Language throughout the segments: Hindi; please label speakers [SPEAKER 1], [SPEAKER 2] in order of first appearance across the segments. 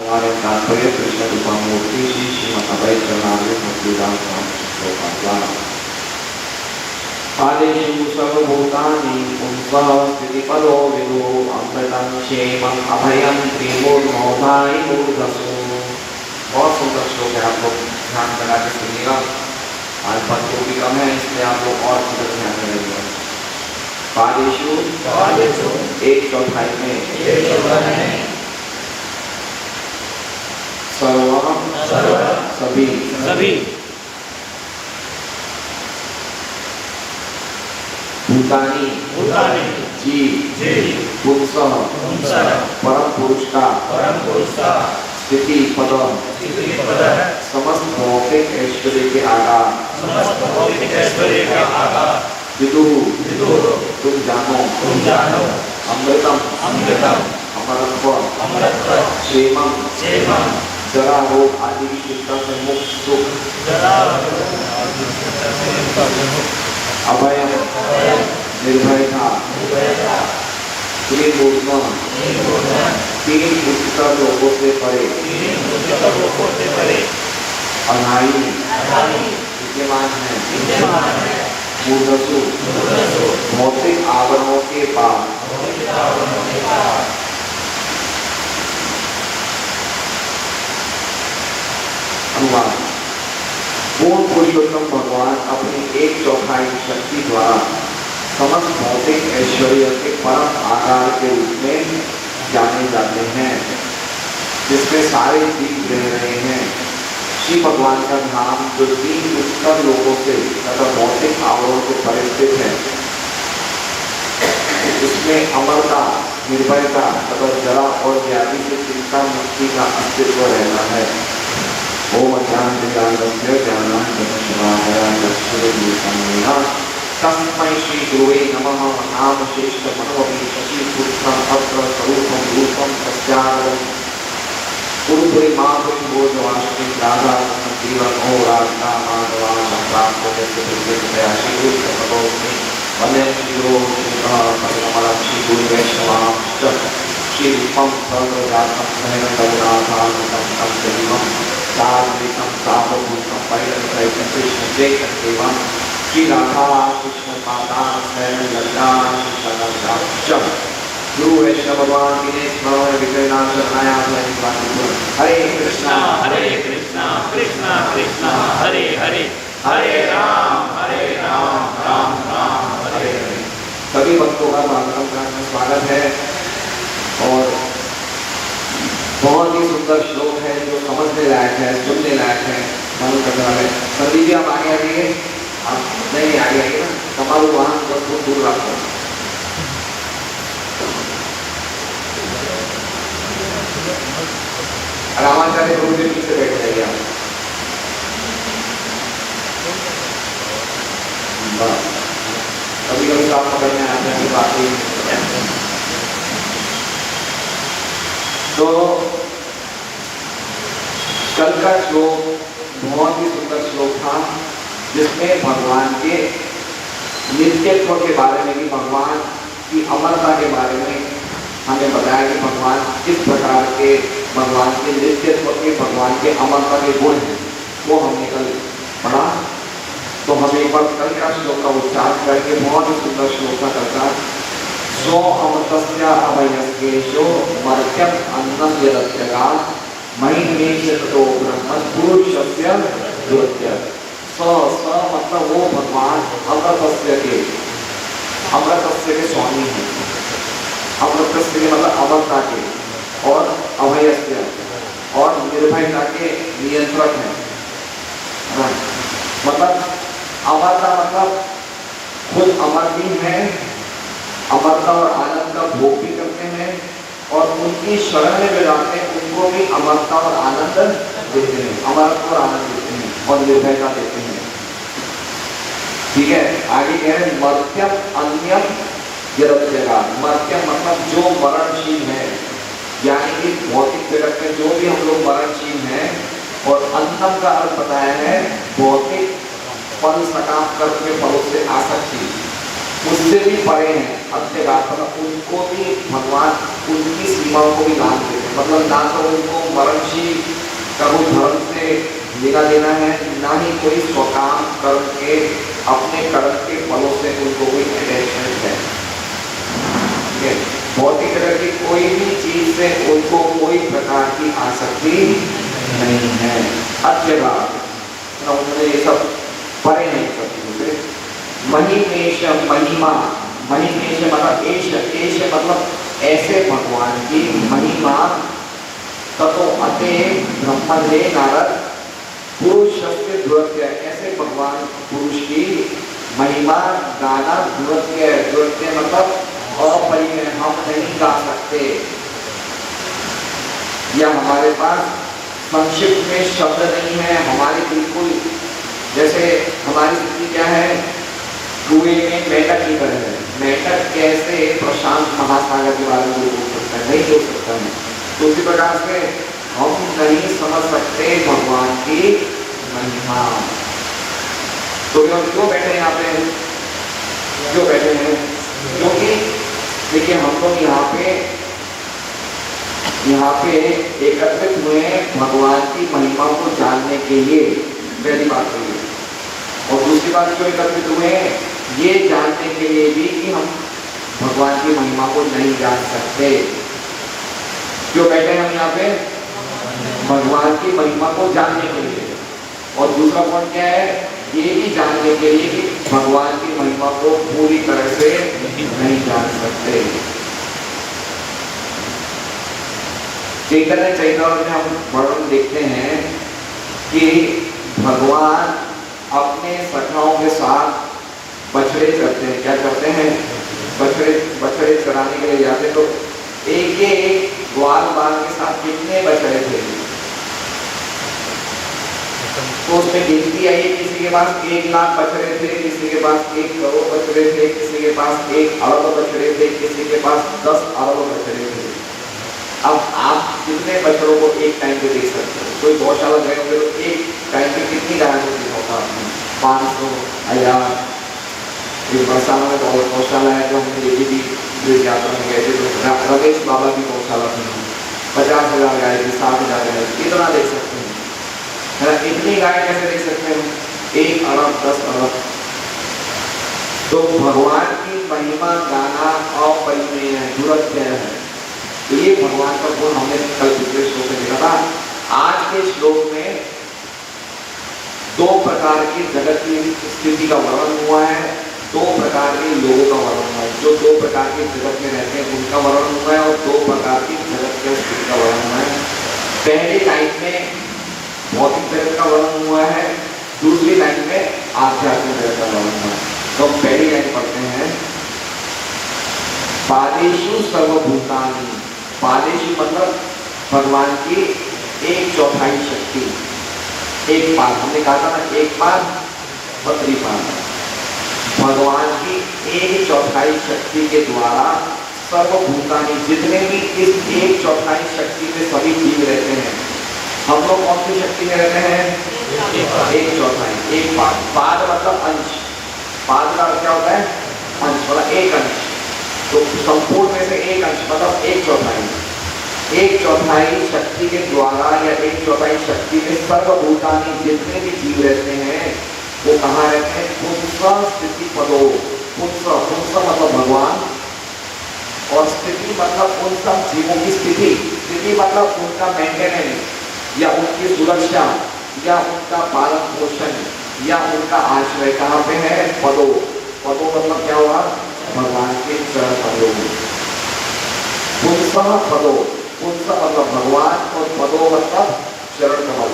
[SPEAKER 1] हमारे तात्पर्य कृष्ण रूपामूर्ति श्री श्रीमद् अभय चरणामृत भक्तिवेदांत स्वामी श्लोकाद्वारा आदेशु सर्वभूतानि पुंसः स्थितिपदो विदु अमृतं क्षेमं अभयं त्रिमूर्मोधाय मूर्धसु। बहुत सुंदर श्लोक है, आप लोग ध्यान लगा के सुनिएगा। आज बच्चों की कम है इसलिए आप लोग और सुंदर ध्यान करेंगे। आदेशु एक चौथाई में सर्व सभी भूतानी जीव पुंसः परम पुरुष का स्थिति पद समस्त भौतिक ऐश्वर्य के आधार विदु तुम जानो अमृतम अमरत्व क्षेमम जरा रोग आदि की चिंता से मुक्त सुख अभयम निर्भयता तीन उच्चतर लोगों से परे अनाई विद्यमान है मूर्धसु भौतिक आवरणों के पार अनुवाद। पूर्ण पुरुषोत्तम भगवान अपनी एक चौथाई शक्ति द्वारा समस्त भौतिक ऐश्वर्य के परम आधार के रूप में जाने जाते हैं, जिसमें सारे जीव रह रहे हैं। श्री भगवान का धाम जो तीन उच्चतर लोगों से तथा भौतिक आवरणों से परिस्थित है, इसमें अमरता, निर्भयता तथा जरा और व्याधि से चिंता मुक्ति का अस्तित्व रहता है। ओम ज्ञानस्य ज्ञानाञ्जनशलाकया तस्मै श्री गुरुवे नमः। नाम श्रेष्ठ मनोऽपि शशिपुत्रम् अत्र स्वरूपं रूपं तस्यादं गुरुपुरी महापुरुषोज्जवाश्री राधा जीवन ओ राधा माधवा संप्राप्त दया श्री गुरु भगवती वंदे श्री गुरु श्रीकमलं श्री गुरु वैष्णवांश्च श्री रूपं सर्वजातं सहनगुणाधारं तम सात्विकं सावभूतं परिणतं कृष्ण चैतन्यं श्री राधा कृष्ण माता सहन ललिता श्री गुरु वैष्णव भगवान की स्मरण विक्रयणा शरणाया हरे कृष्णा कृष्णा कृष्णा हरे हरे हरे राम राम राम हरे हरे। सभी भक्तों का भागवत में स्वागत है और बहुत ही सुंदर श्लोक है जो समझने लायक है, सुनने लायक है, मालूम करने वाले। संदीप जी आप आगे आइए, आप नहीं आगे आइए ना, कमाल वाहन बस दूर रखो। रामाचार्य गुरु के पीछे बैठ जाइए आप। कभी कभी आप पकड़ने आते हैं बाकी। तो कल का श्लोक बहुत ही सुंदर श्लोक था, जिसमें भगवान के नित्यत्व के बारे में भी, भगवान की अमरता के बारे में हमें बताया कि भगवान किस प्रकार के, भगवान के नित्यत्व के, भगवान के अमरता के गुण हैं, वो हमने कल पढ़ा। तो हम एक बार कल का श्लोक का उच्चारण करके, बहुत ही सुंदर श्लोक का करता सो अमृतस्य अभयस्येषो मर्त्यम् अन्नं यदत्यगात् महिमेश ततो ब्रह्मन् पुरुषस्य द्योत्य। स मतलब वो भगवान अमृतस्य के स्वामी हैं। अमृतस्य के मतलब अमरता के, और अभयस्य और निर्भयता के नियंत्रक हैं। मतलब अमरता मतलब खुद अमर भी है, अमरता और आनंद का भोग भी करते हैं, और उनकी शरण में जाते हैं उनको भी अमरता और आनंद देते हैं, अमरत्व और आनंद देते हैं और निर्भयता देते हैं। ठीक है, आगे कह रहे हैं मर्त्यम अन्यम यदत्यगात्। मर्त्यम मतलब जो मरणशील है, यानी कि भौतिक जगत में जो भी हम लोग मरणशील हैं, और अन्नम का अर्थ बताया है भौतिक फल सकाम कर्म के फलों से आसक्ति, उससे भी परे हैं। अत्यगात्मक उनको भी भगवान उनकी सीमाओं को भी लांघ देते हैं, मतलब ना तो उनको मरण लेना देना है, ना ही कोई स्वकाम कर्म के अपने कर्म के फलों से उनको कोई अटैचमेंट है। भौतिक जगत की कोई भी चीज से उनको कोई प्रकार की आसक्ति नहीं है। उन्होंने ये सब पढ़े नहीं सकते। महिमेश महिमा, महिमेश मतलब एश मतलब ऐसे भगवान की महिमा, ततो अते ब्रह्मणे नारद पुरुष से दुरत्य, ऐसे भगवान पुरुष की महिमा गाना दुरत्य, दुरत्य मतलब अपरिमेय, हम नहीं गा सकते, या हमारे पास संक्षिप्त में शब्द नहीं है। हमारी बिल्कुल जैसे हमारी स्थिति क्या है, कुएं में मेंढक की तरह है। मेंढक कैसे प्रशांत महासागर के बारे में बोल सकता है, नहीं बोल सकता है। तो उसी प्रकार से हम नहीं समझ सकते भगवान की महिमा। तो हम क्यों बैठे यहाँ पे, क्यों बैठे हैं? क्योंकि देखिए हम लोग यहाँ पे एकत्रित हुए भगवान की महिमा को जानने के लिए, पहली बात तो ये। और दूसरी बात क्यों एकत्रित हुए, ये जानने के लिए भी कि हम भगवान की महिमा को नहीं जान सकते। क्यों बैठे हम यहाँ पे? भगवान की महिमा को जानने के लिए। और दूसरा पॉइंट क्या है, ये भी जानने के लिए कि भगवान की महिमा को पूरी तरह से नहीं जान सकते। चैतन्य चैतन्य में हम वर्णन देखते हैं कि भगवान अपने सखाओं के साथ बछड़े चरते हैं। क्या करते हैं? बछड़े चराने के लिए जाते। तो एक ग्वाल बाल के साथ कितने बछड़े थे? तो उसमें गिनती आई, किसी के पास 1 लाख बछड़े थे, किसी के पास 1 करोड़ बछड़े थे, किसी के पास 1 अरब बछड़े थे, किसी के पास 10 अरब बछड़े थे। अब आप कितने बछड़ों को एक टाइम पे देख सकते हो? कोई गौशाला गए होंगे तो एक टाइम पे कितनी गायों को देखा होगा आपने? 500, 1000। बरसाना में गौशाला है जो हमने देखी थी, जो यात्रा में गए थे, तो रमेश बाबा की गौशाला थी। 50,000 गाय थी, 60,000 गाय थी। कितना देख सकते हैं? इतनी गाय कैसे देख सकते हैं? 1 अरब 10 अरब। तो भगवान की महिमा गाना अपरिमेय है, दुरत्य है। तो ये भगवान का गुण हमने कल पिछले श्लोक में देखा था। आज के श्लोक में 2 प्रकार की जगत की स्थिति का वर्णन हुआ है, 2 प्रकार के लोगों का वर्णन हुआ है। जो 2 प्रकार के जगत में रहते हैं उनका वर्णन हुआ है, और 2 प्रकार की जगत की स्थिति का वर्णन हुआ है। पहली लाइन में भौतिक जगत का वर्णन हुआ है, दूसरी लाइन में आध्यात्मिक जगत का वर्णन हुआ है। तो पहली लाइन पढ़ते हैं, पादेषु सर्वभूतानि। पादेषु मतलब भगवान की 1/4 शक्ति, 1 पाद। हमने कहा था ना 1 पाद और 3 पाद। भगवान की 1/4 शक्ति के द्वारा सर्वभूतानि, जितने भी इस 1/4 शक्ति में सभी जीव रहते हैं। हम लोग कौन सी शक्ति में रहते हैं? 1/4, 1 पाद। पाद मतलब अंश। पाद का अर्थ क्या होता है? अंश, मतलब 1 अंश। तो संपूर्ण में से 1 अंश मतलब 1/4। 1/4 शक्ति के द्वारा या 1/4 शक्ति में सर्वभूतानि, जितने भी जीव रहते हैं वो कहाँ रहते हैं? पुंस स्थिति पदो। पुंस मतलब भगवान, और स्थिति मतलब उन सब जीवों की स्थिति। स्थिति मतलब उनका मेंटेनेंस, या उनकी सुरक्षा, या उनका पालन पोषण, या उनका आश्रय कहाँ पे है? पदो। पदो मतलब क्या हुआ? भगवान के चरण कमलों में। पुंसः पदो, पुंस मतलब भगवान, और पदो मतलब चरण कमल।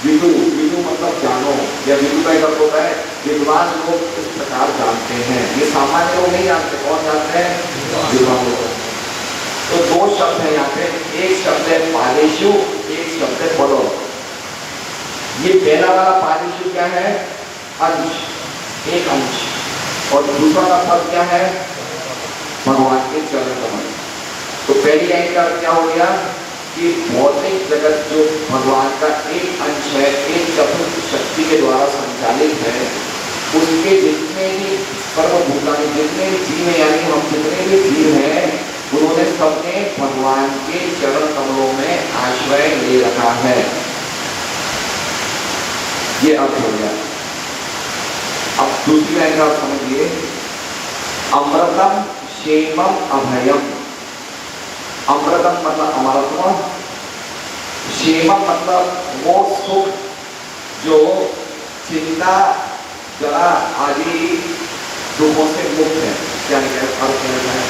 [SPEAKER 1] विदु, विदु मतलब जानो, या विदु का अर्थ होता है विद्वान लोग इस प्रकार जानते हैं। ये सामान्य लोग नहीं जानते। कौन जानते हैं? विद्वान लोग। तो 2 शब्द है यहाँ पे, एक शब्द है पादेषु, एक शब्द है पदो। ये पहला वाला पादेषु क्या है? अंश, 1 अंश। और दूसरा का पद क्या है? भगवान के चरण कमल। तो पहली लाइन का क्या हो गया कि भौतिक जगत जो भगवान का 1 अंश है, 1/4 शक्ति के द्वारा संचालित है, उसके जितने भी सर्वभूतानि, जितने भी जीव हैं, यानी हम जितने भी जीव हैं, उन्होंने सबने भगवान के चरण कमलों में आश्रय ले रखा है। ये अर्थ हो गया। अब दूसरी लाइन का आप समझिए, अमृतम क्षेमम अभयम। अमृतम मतलब अमरत्व, क्षेमम मतलब वो सुख जो चिंता जरा आदि दुखों से मुक्त है। क्या अर्थ है?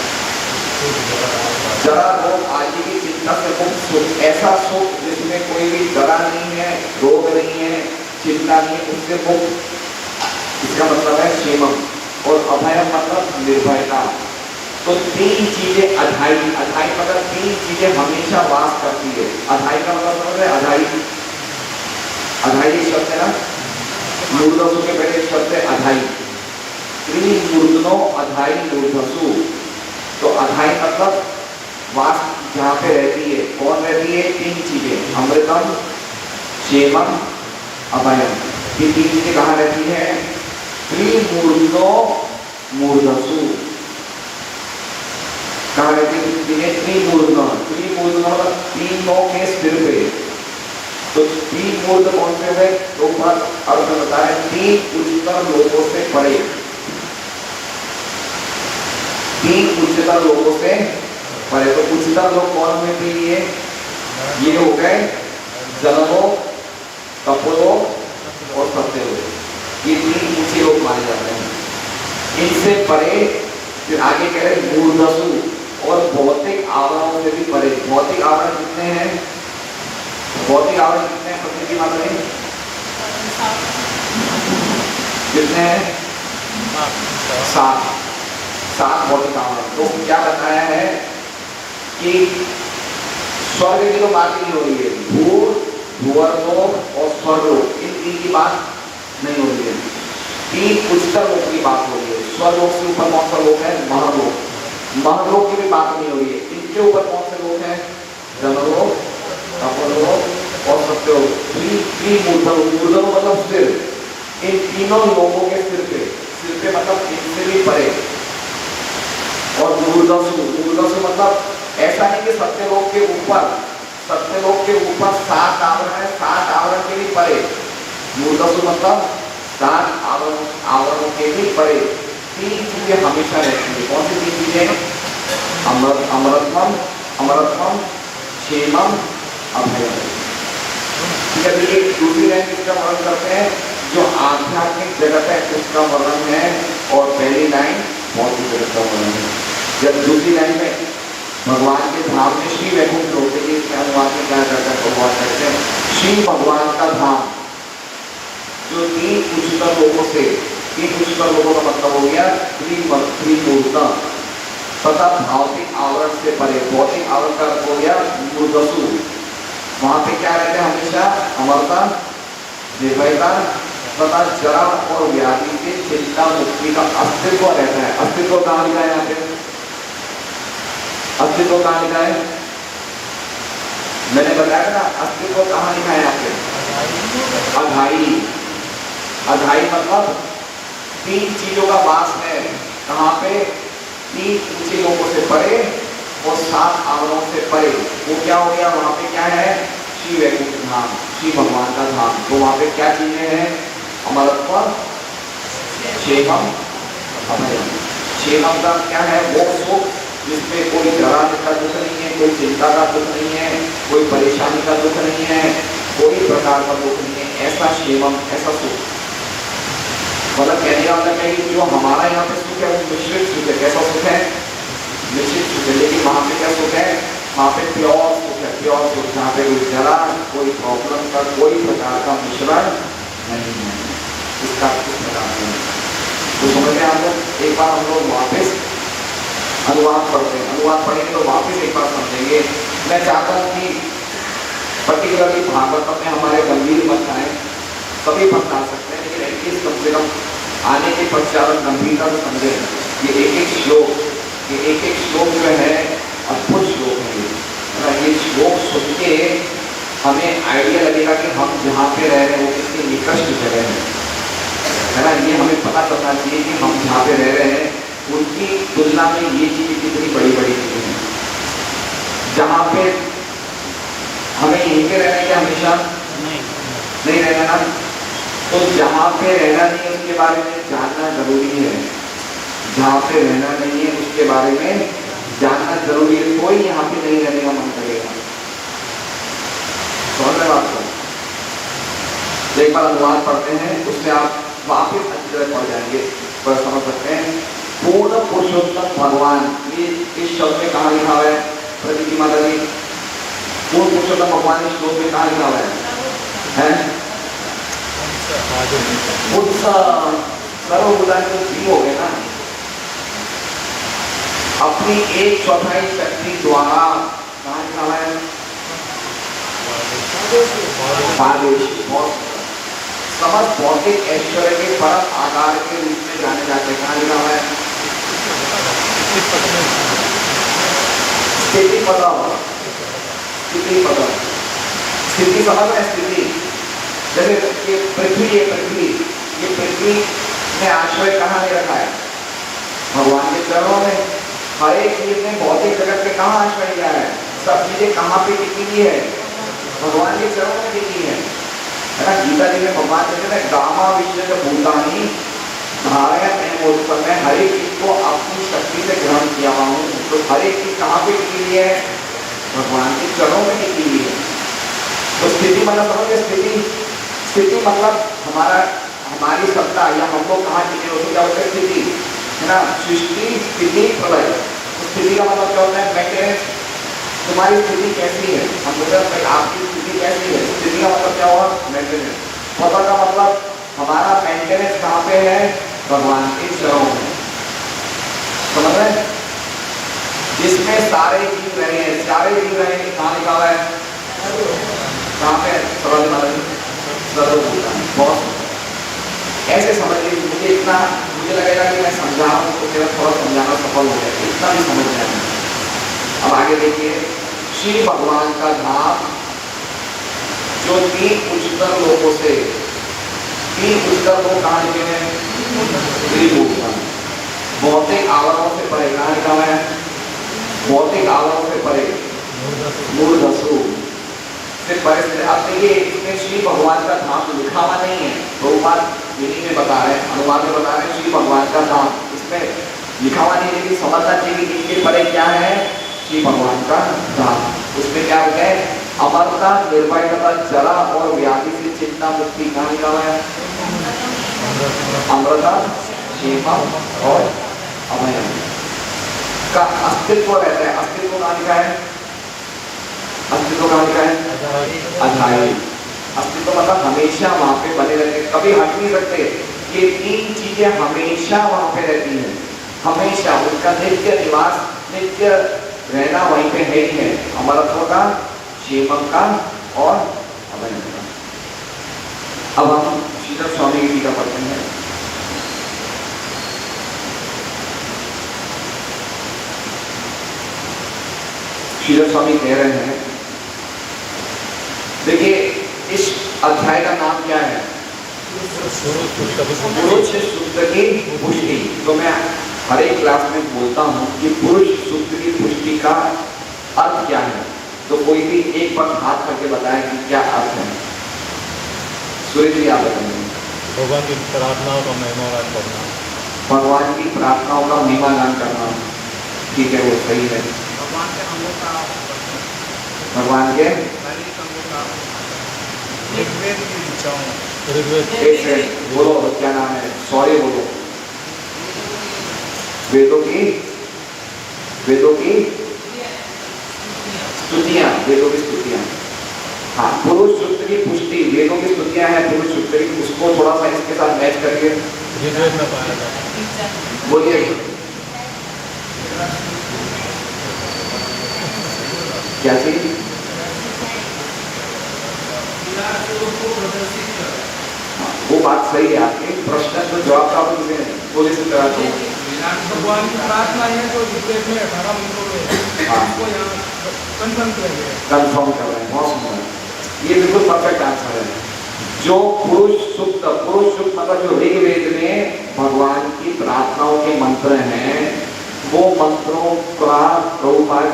[SPEAKER 1] जरा रोग आदि की चिंता से मुक्त सुख, ऐसा सुख जिसमें कोई भी जरा नहीं है, रोग नहीं है, चिंता नहीं है, उससे मुक्त, इसका मतलब है क्षेमम। और अभयम मतलब निर्भयता। तो तीन चीजें अधाई, अधाई मतलब तीन चीजें हमेशा वास करती है। अधाई का मतलब समझ रहे? अधाई, अधाई शब्द है ना, मूर्धसु के पहले शब्द है अधाई। त्रिमूर्धनो अधाई मूर्धसु। तो अधाई मतलब वास जहाँ पे रहती है, कौन रहती है? तीन चीजें, अमृतम, क्षेमम, अभयम। ये तीन चीजें कहाँ रहती है? त्रिमूर्धनो मूर्धसु। कहाँ रहती है? त्रिमूर्धनो, त्रिमूर्धनो मतलब तीनों के सिर पे। तो तीन मूर्ध कौन से है? तो अर्थ बता है तीन उच्चतर लोगों से परे, तीन उच्चतर लोगों से परे। तो उच्चतर लोग कौन हुए? ये हो गए जललोक, तपोलोक और सत्यलोक। ये तीन ऊंचे लोग माने जाते हैं। इनसे परे फिर आगे कह रहे मूर्धसु और भौतिक आवरणों से भी परे। भौतिक आवरण कितने हैं? भौतिक आवरण कितने हैं? पृथ्वी की मात्रा कितने हैं? 7 भौतिक आवरण। तो क्या बताया है कि स्वर्ग की तो बात ही नहीं हो रही है, भूवर्लोक और स्वर्गलोक, इन तीन की बात नहीं हो रही है। तीन उच्चतर लोक की बात हो रही है। स्वर्गलोक से ऊपर कौन सा लोक है? महलोक। महलोक की भी बात नहीं हो रही है। इनके ऊपर कौन से लोक हैं? जनलोक, तपोलोक और सत्यलोक। त्रिमूर्धनो मतलब सिर। इन तीनों लोगों के सिर पे मतलब इनसे भी परे। और मूर्धसु मतलब ऐसा नहीं कि सत्यलोक के ऊपर, सत्यलोक के ऊपर 7 आवरण है, 7 आवरण के भी परे। मूर्धसु मतलब 7 आवरणों के भी परे तीन चीजें हमेशा रहती है। कौन सी तीन चीजें? अमरत्वम, क्षेमम, अभयम। ठीक है, ये दूसरी लाइन इसका वर्णन करते हैं, जो आध्यात्मिक जगत है उसका वर्णन है, और पहली लाइन भौतिक जगत का वर्णन है। जब दूसरी लाइन में भगवान के धाम में श्री वैकुंठ होते हैं, इसके अनुवाद में क्या करता है भगवान कहते हैं श्री भगवान का धाम, जो तीन उच्चतर लोगों से, तीन उच्चतर लोगों का मतलब हो गया त्रिमूर्त तथा भौतिक आवरण से परे। भौतिक आवरण का अर्थ हो गया मूर्धसु। वहां पे क्या रहते हैं? हमेशा अमरता, निर्भयता तथा जरा और व्याधि से चिंता मुक्ति का अस्तित्व रहता है। अस्तित्व कहाँ लिखा है? यहाँ पे अस्तित्व कहाँ लिखा है? मैंने बताया ना, अस्तित्व कहाँ लिखा है? यहाँ पे अधाई। अधाई मतलब तीन चीजों का वास है। कहाँ पे? तीन ऊंचे लोगों से परे और 7 आवरणों से परे। वो क्या हो गया? वहां पे क्या है? श्री वैकुंठ धाम, श्री भगवान का धाम। तो वहां पे क्या चीजें हैं? अमरत्व, क्षेमम, अभयम। क्षेमम का क्या है? वो सुख जिसमें कोई जरा का दुख नहीं है, कोई चिंता का दुख नहीं है, कोई परेशानी का दुख नहीं है, कोई प्रकार का दुख नहीं है, ऐसा क्षेमम, ऐसा सुख। मतलब कहने का मतलब है कि जो हमारा यहाँ पे सुख है वो मिश्रित सुख है। कैसा सुख है? मिश्रित सुख है। लेकिन वहाँ पे क्या सुख है? वहाँ पे प्योर सुख है, प्योर सुख, जहाँ पे कोई जरा, कोई प्रॉब्लम का कोई प्रकार का मिश्रण नहीं है, इसका कुछ प्रकार नहीं। तो समझते हैं आप लोग? एक बार हम लोग वापस अनुवाद पढ़ते हैं, अनुवाद पढ़ेंगे तो वापस एक बार समझेंगे। मैं चाहता हूँ कि पर्टिकुलरली भागवत में हमारे गंभीर मत आए, सभी भक्त आ सकते हैं, लेकिन एटलीस्ट कम से कम आने के पश्चात गंभीरता से समझे। ये एक एक श्लोक जो है अद्भुत श्लोक है। ये श्लोक सुन के हमें आइडिया लगेगा कि हम जहाँ पे रह रहे हैं वो कितनी निकृष्ट जगह है ना। ये हमें पता चलना चाहिए कि हम जहाँ पे रह रहे हैं उनकी तुलना में ये चीजें कितनी बड़ी बड़ी चीजें हैं। जहाँ पे हमें यहीं पे रहने के हमेशा नहीं रहना ना, तो जहाँ पे रहना नहीं है उसके बारे में जानना जरूरी है। जहाँ पे रहना नहीं है उसके बारे में जानना जरूरी है, कोई यहाँ पे नहीं रहने का मन करेगा। समझ रहे बात को? एक बार अनुवाद पढ़ते हैं, उससे आप वापिस अच्छी तरह पढ़ जाएंगे, पर समझ सकते हैं। पूर्ण पुरुषोत्तम भगवान, ये इस शब्द में कहाँ लिखा हुआ है प्रतीति माता जी? पूर्ण पुरुषोत्तम भगवान इस श्लोक में कहाँ लिखा हुआ है? सर्वभूतानि तो जीव हो गए ना। अपनी 1/4 शक्ति द्वारा कहाँ लिखा हुआ है? समस्त भौतिक ऐश्वर्य के परम आधार के रूप में जाने जाते हैं। कहाँ लिखा हुआ है? स्थिति पता हो, स्थिति पता, स्थिति समझ है? स्थिति जैसे पृथ्वी है, पृथ्वी ने आश्रय कहाँ ले रखा है? भगवान के चरणों में। हर एक चीज ने भौतिक जगत में कहाँ आश्रय लिया है? सब चीजें कहाँ पे टिकी हुई है? भगवान के चरणों में टिकी है ना। गीता जी में भगवान कहते हैं गामा विश्व भूतानी धारयन् मैं हर एक चीज को अपनी शक्ति से ग्रहण किया हुआ हूँ। तो हर एक चीज कहाँ पे टिकी हुई है? भगवान के चरणों में टिकी हुई है। तो स्थिति मतलब समझिए, स्थिति मतलब हमारी सत्ता या हम लोग कहाँ टिके होते क्या होता है? स्थिति है ना। सृष्टि स्थिति प्रलय। स्थिति का मतलब क्या होता है? मेंटेनेंस। तुम्हारी स्थिति कैसी है? हम बोलते आपकी स्थिति कैसी है? स्थिति का मतलब क्या हुआ? मेंटेनेंस। पता का मतलब हमारा मेंटेनेंस कहाँ पे है? भगवान के चरणों में। समझ रहे? जिसमें सारे जीव रहे हैं, कहाँ लिखा हुआ है? कहाँ पे? सर्वभूतानि। बहुत ऐसे समझ लीजिए। मुझे लगेगा कि मैं समझा रहा हूँ तो मेरा थोड़ा समझाना सफल हो गया, इतना भी समझ में आया। अब आगे देखिए, श्री भगवान का धाम जो 3 उच्चतर लोकों से, 3 उच्चतर लोग कहाँ लिखे हैं? त्रिभुवन। भौतिक आवरणों से परे कहाँ लिखा हुआ है? भौतिक आवरणों से परे मूर्धसु से परे। अब देखिए इसमें श्री भगवान का धाम लिखा हुआ नहीं है, प्रभुपाद इन्हीं में बता रहे हैं, अनुवाद में बता रहे हैं श्री भगवान का धाम। इसमें लिखा हुआ नहीं, लेकिन समझना चाहिए कि इसके परे क्या है? श्री भगवान का धाम। उसमें क्या होता है? अमरता, निर्भयता, जरा और व्याधि से चिंता मुक्ति। कहाँ लिखा हुआ है? अमृता, क्षेमा और अभय का अस्तित्व रहता है। अस्तित्व कहाँ लिखा है? अस्तित्व कहाँ लिखा है? अधाई। अस्तित्व मतलब हमेशा वहां पे बने रहते, कभी हट नहीं सकते। ये 3 चीजें हमेशा वहां पे रहती हैं, हमेशा। उनका नित्य निवास, नित्य रहना वहीं पे है ही है। अमरत्व का, क्षेमम का और अभय का। अब हम श्रीधर स्वामी की टीका पढ़ते हैं। श्रीधर स्वामी कह रहे हैं, देखिए इस अध्याय का नाम क्या है? पुरुष सूक्त की पुष्टि। तो मैं हर एक क्लास में बोलता हूँ कि पुरुष सूक्त की पुष्टि का अर्थ क्या है। तो कोई भी एक बार हाथ करके बताए कि क्या अर्थ है। सूर्य जी आप बताएंगे।
[SPEAKER 2] भगवान की प्रार्थनाओं का महिमा गान करना।
[SPEAKER 1] भगवान की प्रार्थनाओं का महिमा गान करना, ठीक है, वो सही है।
[SPEAKER 3] भगवान के अंगों का,
[SPEAKER 1] भगवान के
[SPEAKER 3] ऋग्वेद की ऋचाओं,
[SPEAKER 1] एक सेकंड बोलो, क्या नाम है? सॉरी बोलो। वेदों की स्तुतियां, वेदों की स्तुतियां। हाँ, पुरुष सूक्त की पुष्टि, वेदों की स्तुतियां हैं पुरुष सूक्त की। उसको थोड़ा सा इसके साथ मैच करिए।
[SPEAKER 2] ऋग्वेद में पाया जाता।
[SPEAKER 1] बोलिए क्या चीज? वो बात सही है आपके। प्रश्न तो जवाब का बोले से करा तो
[SPEAKER 3] भगवान की प्रार्थना है जो ऋग्वेद में 18 मंत्रों में,
[SPEAKER 1] हाँ,
[SPEAKER 3] इसको यहाँ कंफर्म कर रहे हैं।
[SPEAKER 1] कंफर्म कर रहे हैं, बहुत सुंदर। ये बिल्कुल परफेक्ट आंसर है। जो पुरुष सूक्त मतलब जो ऋग्वेद में भगवान की प्रार्थनाओं के मंत्र हैं, वो मंत्रों का प्रभुपाद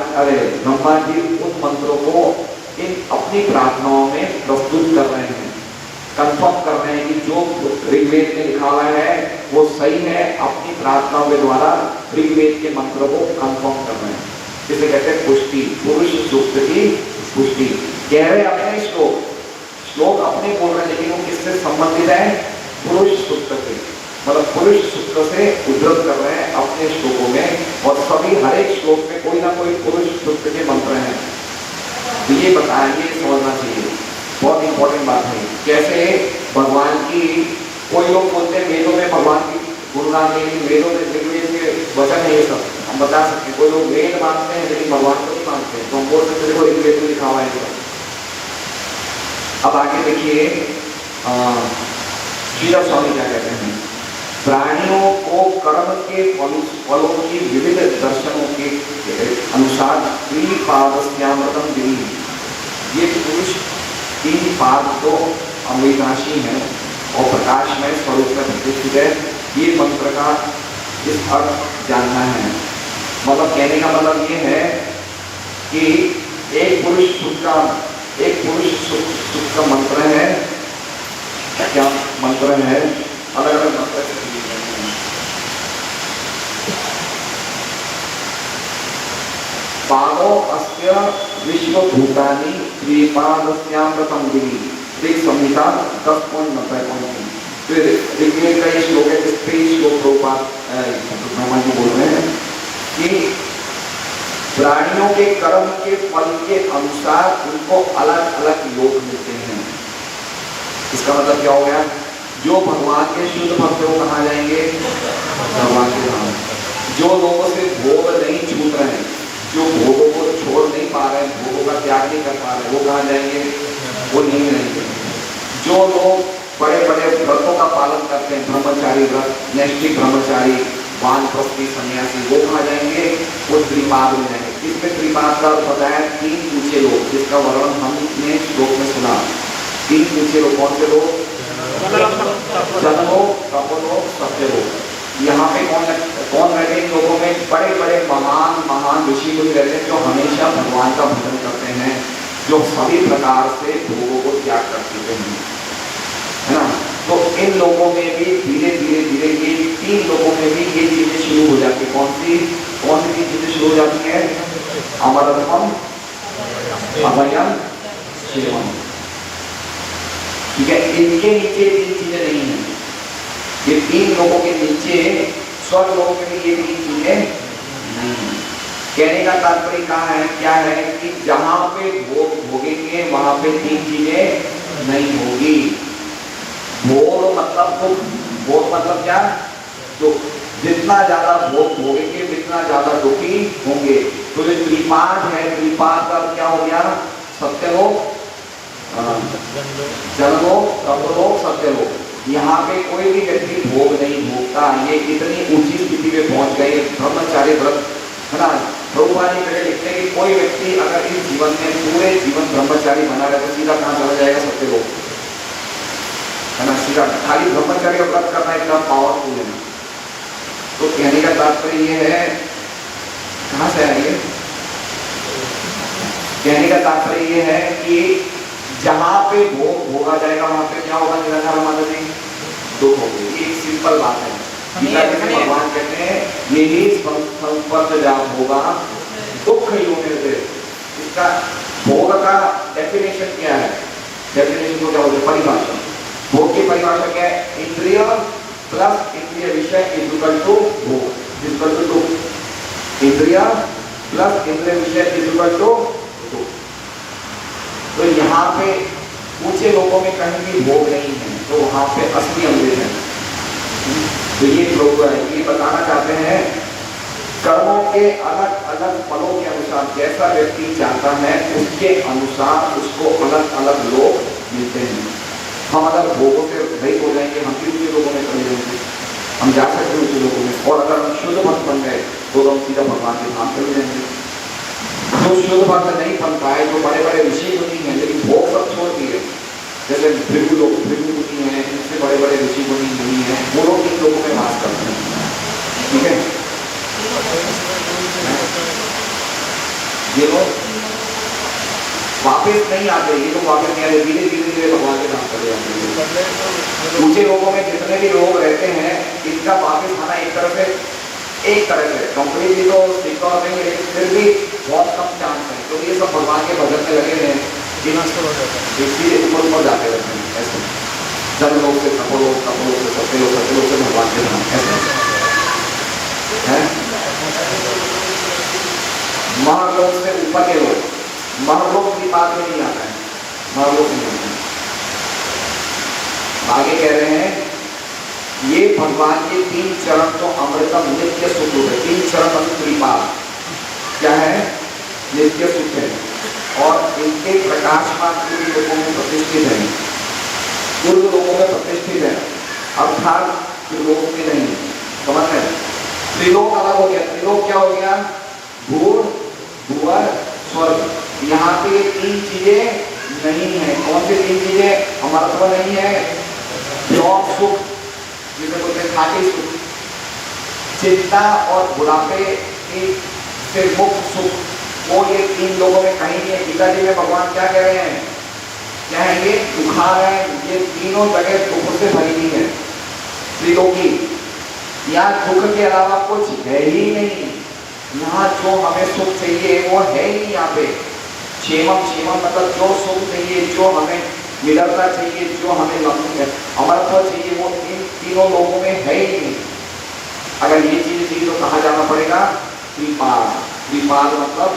[SPEAKER 1] ब्रह्मा जी उन मंत्रों को इन अपनी प्रार्थनाओं में प्रस्तुत कर रहे हैं, कंफर्म कर रहे हैं कि जो ऋग्वेद में लिखा हुआ है वो सही है, अपनी प्रार्थनाओं के द्वारा ऋग्वेद के मंत्र को कंफर्म कर रहे हैं। जिसे कहते हैं पुष्टि, पुरुष सूक्त की पुष्टि। कह रहे अपने श्लोक अपने बोल रहे हैं, लेकिन वो किससे संबंधित है? पुरुष सूक्त के, मतलब पुरुष सूक्त से उद्धृत कर रहे हैं अपने श्लोकों में, और सभी हर एक श्लोक में कोई ना कोई पुरुष सूक्त के मंत्र हैं। तो ये बताया, ये समझना चाहिए, बहुत इंपॉर्टेंट बात है। कैसे भगवान की, कोई लोग बोलते हैं वेदों में भगवान की गुणगान नहीं, वेदों में ऋग्वेद के वचन है, ये सब हम बता सकते हैं। कोई लोग वेद मानते हैं लेकिन भगवान को नहीं मानते हैं, तो हम बोल सकते देखो ऋग्वेद में लिखा हुआ है। अब आगे देखिए श्रीधर स्वामी क्या कहते हैं। प्राणियों को कर्म के फलों की विविध दर्शनों के अनुसार त्रिपादस्यामृतम दी। ये पुरुष तीन पाद तो अविनाशी है और प्रकाशमय स्वरूप में प्रतिष्ठित है। ये मंत्र का इस अर्थ जानना है। मतलब कहने का मतलब ये है कि एक पुरुष सुख का मंत्र है। क्या मंत्र है? अलग अलग मंत्र है। पादो अस्य विश्वभूतानि त्रिपादस्यामृतम गिरि। एक संहिता 10.90 फिर ऋग्वेद का ये श्लोक है, इस पे श्लोक ब्रह्मा जी बोल रहे हैं कि प्राणियों के कर्म के फल के अनुसार उनको अलग अलग योग मिलते हैं। इसका मतलब क्या हो गया? जो भगवान के शुद्ध भक्त वो कहाँ जाएंगे? भगवान के धाम। जो लोगों से भोग नहीं छूट रहे हैं, जो भोगों को छोड़ नहीं पा रहे हैं, भोगों का त्याग नहीं कर पा रहे, वो कहाँ जाएंगे? वो नहीं रहेंगे। जो लोग बड़े बड़े व्रतों का पालन करते हैं, ब्रह्मचारी व्रत, नैष्ठिक ब्रह्मचारी, वानप्रस्थी सन्यासी, वो कहाँ जाएंगे? वो त्रिपाद में जाएंगे। इसमें त्रिपाद का बताया तीन ऊंचे लोग, जिसका वर्णन हमने श्लोक में सुना। तीन ऊंचे लोग कौन से लोग? जनलोक, तपोलोक, सत्यलोक। यहाँ पे कौन रहते हैं? लोगों में बड़े बड़े महान ऋषि मुनि रहते हैं, जो हमेशा भगवान का भजन करते हैं, जो सभी प्रकार से भोगों को त्याग कर चुके हैं, है ना। तो इन लोगों में भी धीरे धीरे ये तीन लोगों में भी ये चीजें शुरू हो जाती है। कौन सी तीन चीजें शुरू हो जाती है? अमरत्वम, अभयम, शिवम। ठीक है, इनके नीचे तीन चीजें नहीं है। ये तीन लोगों के नीचे स्वर्ग लोगों में भी ये तीन चीजें नहीं है। कहने का तात्पर्य कहाँ है? क्या है कि जहां पे भोग भोगेंगे वहां पे तीन चीजें नहीं होगी। भोग मतलब दुख, भोग मतलब क्या? दुख। जितना ज्यादा भोग भोगेंगे जितना ज्यादा दुखी होंगे। तो जो त्रिपाद है, त्रिपाद का क्या हो गया? सत्यलोक, जनलोक, तपोलोक, सत्यलोक। यहाँ पे कोई भी व्यक्ति भोग नहीं भोगता। ये इतनी ऊंची स्थिति में पहुंच गए, ब्रह्मचारी व्रत, है ना। प्रभुपाद जी पहले लिखते हैं कि कोई व्यक्ति अगर इस जीवन में पूरे जीवन ब्रह्मचारी बना रहे तो सीधा कहाँ चला जाएगा? सत्यलोक, है ना। सीधा खाली ब्रह्मचारी का व्रत करना इतना पावरफुल है। तो कहने का तात्पर्य ये है, कहाँ से आएंगे? कहने का तात्पर्य ये है कि जहां पे भोग भोगा जाएगा वहां पे क्या होगा? निरंतर माता जी दुख होगी। ये एक सिंपल बात है। भगवान कहते हैं यही संपर्क जब होगा दुख ही होने से। इसका भोग का डेफिनेशन क्या है? डेफिनेशन को क्या होता है? परिभाषा। भोग की परिभाषा क्या है? इंद्रिय प्लस इंद्रिय विषय इज इक्वल टू भोग, इज इक्वल टू दुख। इंद्रिय प्लस इंद्रिय विषय इज इक्वल टू दुख। तो यहाँ पे ऊंचे लोगों में कहीं भी भोग नहीं है, तो वहां पे असली अमृत है। तो ये ये बताना चाहते हैं कर्मों के अलग अलग फलों के अनुसार जैसा व्यक्ति चाहता है उसके अनुसार उसको अलग अलग लोग मिलते हैं। हम अगर भोगों से रहित हो जाएंगे, हम भी ऊंचे लोगों में चले जाएंगे, हम जा सकते हैं ऊंचे लोगों में। और अगर हम शुद्ध भक्त बन गए तो हम सीधा भगवान के धाम चले जाएंगे। जो शुद्ध भक्त नहीं बन पाए, जो बड़े बड़े ऋषि मुनि हैं लेकिन भोग सब छोड़ दिए, जैसे भृगु मुनि हैं, इनसे बड़े बड़े ऋषि मुनि हैं, वो लोग इन लोगों में वास करते हैं। ठीक है, ये लोग वापस नहीं आते, ये लोग वापस नहीं आते, धीरे धीरे भगवान के नाम चले जाते हैं। ऊंचे लोगों में जितने भी लोग रहते हैं इनका वापिस आना एक तरह से कंप्लीटली तो सिक्योर नहीं है, लेकिन फिर भी बहुत कम चांस है, क्योंकि ये सब भगवान के भजन में लगे हैं, सीधे ऊपर जाते रहते हैं ऐसे, जब लोग से तपोलोक से सत्यलोक से भगवान के धाम ऐसे है। महालोक से ऊपर के लोग, महालोक की बात में नहीं आता है, महालोक नहीं आता है। आगे कह रहे हैं ये भगवान के 3 चरण तो अमृतम नित्य सुख है। 3 चरण मतलब कृपा क्या है? नित्य सुख है, और इनके प्रकाशमान पूर्व लोगों में प्रतिष्ठित है, पूर्व लोगों में प्रतिष्ठित है, अर्थात त्रिलोक में नहीं। समझ में? त्रिलोक अलग हो गया। त्रिलोक क्या हो गया? भूर भुवर स्वर्ग। यहाँ पे 3 चीजें नहीं है। कौन सी 3 चीजें? अमरत्व नहीं है, प्योर सुख जिसे बोलते हैं खाटी सुख, चिंता और बुढ़ापे की से मुक्त सुख, वो ये 3 लोगों में कहीं नहीं है। गीता जी में भगवान क्या कह रहे हैं? क्या है ये? दुखा है, ये तीनों जगह दुख से भरी हुई है त्रिलोकी। यहाँ दुख के अलावा कुछ है ही नहीं। यहाँ जो हमें सुख चाहिए वो है ही नहीं। यहाँ पे क्षेमम मतलब जो सुख चाहिए, जो हमें निडरता चाहिए, जो हमें अमरत्व चाहिए, वो तीनों लोगों में है ही नहीं। अगर ये चीज चाहिए तो कहाँ जाना पड़ेगा? त्रिपाद। त्रिपाद मतलब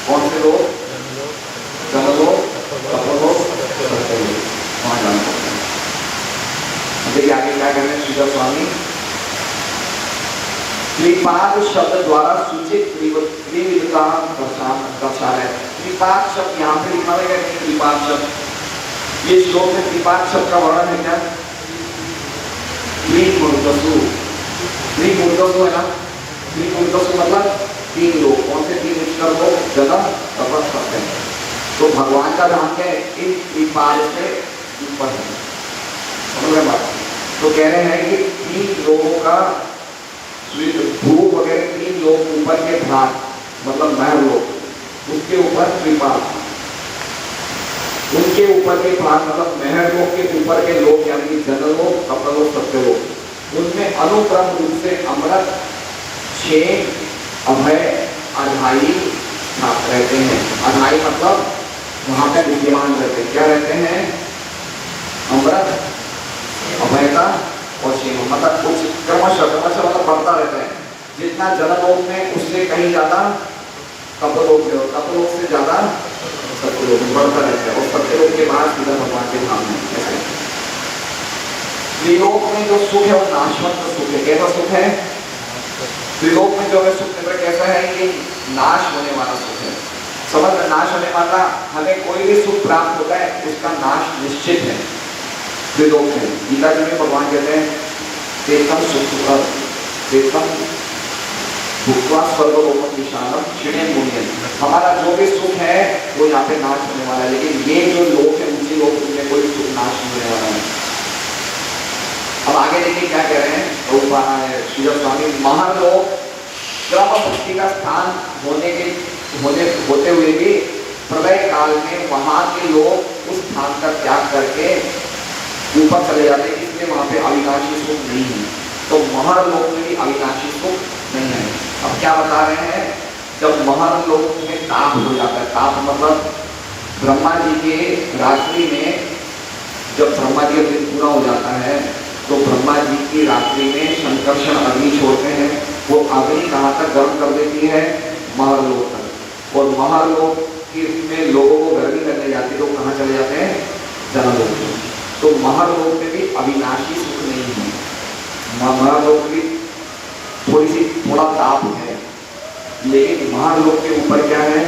[SPEAKER 1] कौन से लोग? जनलोक, तपोलोक, सत्यलोक, वहां जाना पड़ता है। देखिए आगे क्या कह रहे हैं श्रीधर स्वामी? त्रिपाद शब्द द्वारा सूचित त्रिविधता दर्शा है। त्रिपाद शब्द यहाँ पे लिखा है कि त्रिपाद शब्द, ये श्लोक में त्रिपाद शब्द का वर्णन है क्या? त्रिमूर्धसु है ना? त्रिमूर्धसु मतलब 3 लोग। कौन से 3 ईश्वर लोग? जन्म तपस करते हैं। तो भगवान का धाम क्या है? इन त्रिपाद से ऊपर है। समझ रहे बात? तो कह रहे हैं कि 3 लोगों का भू वगैरह 3 लोग ऊपर के भाग मतलब महल लोग, उसके ऊपर त्रिपाद, उनके ऊपर के भाग मतलब महल लोग के ऊपर के लोग यानी कि जनलोक, तपलोक, सत्यलोक, उनमें अनुक्रम रूप से अमृत, क्षेम, अभय, अधाई रहते हैं। अधाई मतलब वहां पे विद्यमान रहते हैं। क्या रहते हैं? अमृत, अभयता और क्षेम मतलब कुछ क्रमशः मतलब बढ़ता रहता है। जितना जनलोक में उससे कहीं ज्यादा तपोलोक में, और तपोलोक से ज्यादा सत्यलोक में बढ़ता रहता है, और सत्यलोक के बाद सीधा भगवान के धाम में। ऐसे त्रिलोक में जो सुख है वो नाशवंत सुख है। कैसा सुख है? त्रिलोक में जो हमें सुख मिल रहा है कैसा है? ये नाश होने वाला सुख है। समझ में? नाश होने वाला, हमें कोई भी सुख प्राप्त होता है उसका नाश निश्चित है त्रिलोक में। गीता जी में भगवान कहते हैं तेतम सुख तेतम भुक्त्वा स्वर्गलोकम विशालम क्षीणे मुनियन। हमारा जो भी सुख है वो यहाँ पे नाश होने वाला है, लेकिन ये जो लोक है ऊंचे लोक, उनमें कोई सुख नाश नहीं होने वाला है। अब आगे देखिए क्या कह रहे हैं श्रीधर स्वामी। महालोक क्रम भक्ति का स्थान होते हुए भी प्रलय काल में वहां के लोग उस स्थान का त्याग करके ऊपर चले जाते हैं, इसलिए वहां पे अविनाशी सुख नहीं है। तो महालोक में भी अविनाशी सुख नहीं है। अब क्या बता रहे हैं? जब महालोक में ताप हो जाता है, ताप मतलब ब्रह्मा जी के रात्रि में जब ब्रह्मा जी का दिन पूरा हो जाता है तो ब्रह्मा जी की रात्रि में संकर्षण अग्नि छोड़ते हैं। वो अग्नि कहाँ तक गर्म कर देती है? महालोक तक। और महालोक में लोगों को गर्मी लगने जाती है तो कहाँ चले जाते हैं? जनलोक में। तो महालोक में भी अविनाशी सुख नहीं है। महालोक भी थोड़ा ताप है, लेकिन महालोक के ऊपर क्या है?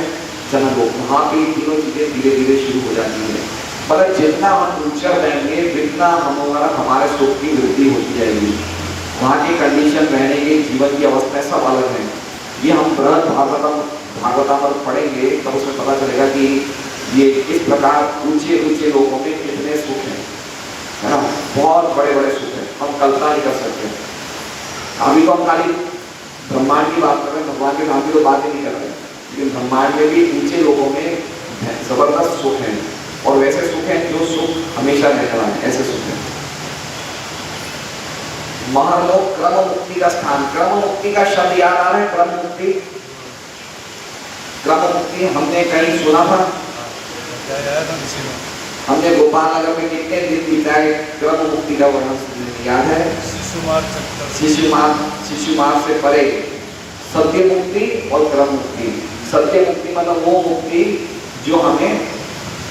[SPEAKER 1] जनलोक। वहाँ पे तीनों चीजें धीरे धीरे शुरू हो जाती है। मतलब जितना हम ऊंचा रहेंगे उतना हमारे सुख की वृद्धि होती जाएगी। वहाँ की कंडीशन, रहने की, जीवन की अवस्था सब अलग है। ये हम बृहद भागवतामृत पढ़ेंगे तब उसमें पता चलेगा कि ये किस प्रकार ऊंचे ऊंचे लोगों में कितने सुख है ना? बहुत बड़े बड़े सुख है, हम कल्पना नहीं कर सकते। अभी तो हम खाली ब्रह्मांड की बात कर रहे हैं, भगवान के नाम की तो बात ही नहीं कर रहे, लेकिन ब्रह्मांड में भी ऊंचे लोगों में जबरदस्त सुख है। और वैसे सुख है जो सुख हमेशा रहने वाले, ऐसे सुख है। महर्लोक क्रम मुक्ति का स्थान। क्रम मुक्ति का शब्द याद आ रहा है? क्रम मुक्ति, क्रम मुक्ति हमने कहीं सुना था?
[SPEAKER 2] क्या आया था किसी में?
[SPEAKER 1] हमने गोपाल नगर में कितने दिन बिताए क्रम मुक्ति का वर्णन याद है? शिशुमार से परे सत्य मुक्ति और क्रम मुक्ति। सत्य मुक्ति मतलब वो मुक्ति जो हमें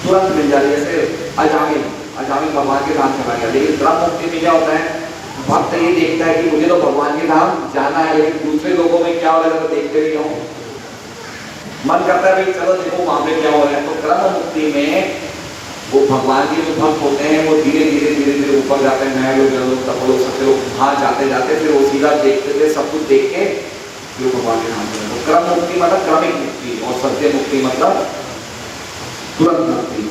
[SPEAKER 1] तुरंत मिल जाती है, जैसे अजामिल भगवान के धाम चला गया। लेकिन क्रम मुक्ति में क्या होता है, भक्त ये देखता है कि मुझे तो भगवान के धाम जाना है, लेकिन दूसरे लोगों में क्या हो रहा है तो देखते भी हो, मन करता है भाई चलो देखो वहां पे क्या हो रहा है। तो क्रम मुक्ति में वो भगवान के जो भक्त होते हैं वो धीरे धीरे ऊपर जाते हैं, नए लोग तब लोग सकते लोग वहां जाते जाते फिर वो सीधा देखते थे, सब कुछ देख के फिर भगवान के नाम चले। तो क्रम मुक्ति मतलब क्रमिक मुक्ति और सत्य मुक्ति मतलब तुरंत मुक्ति।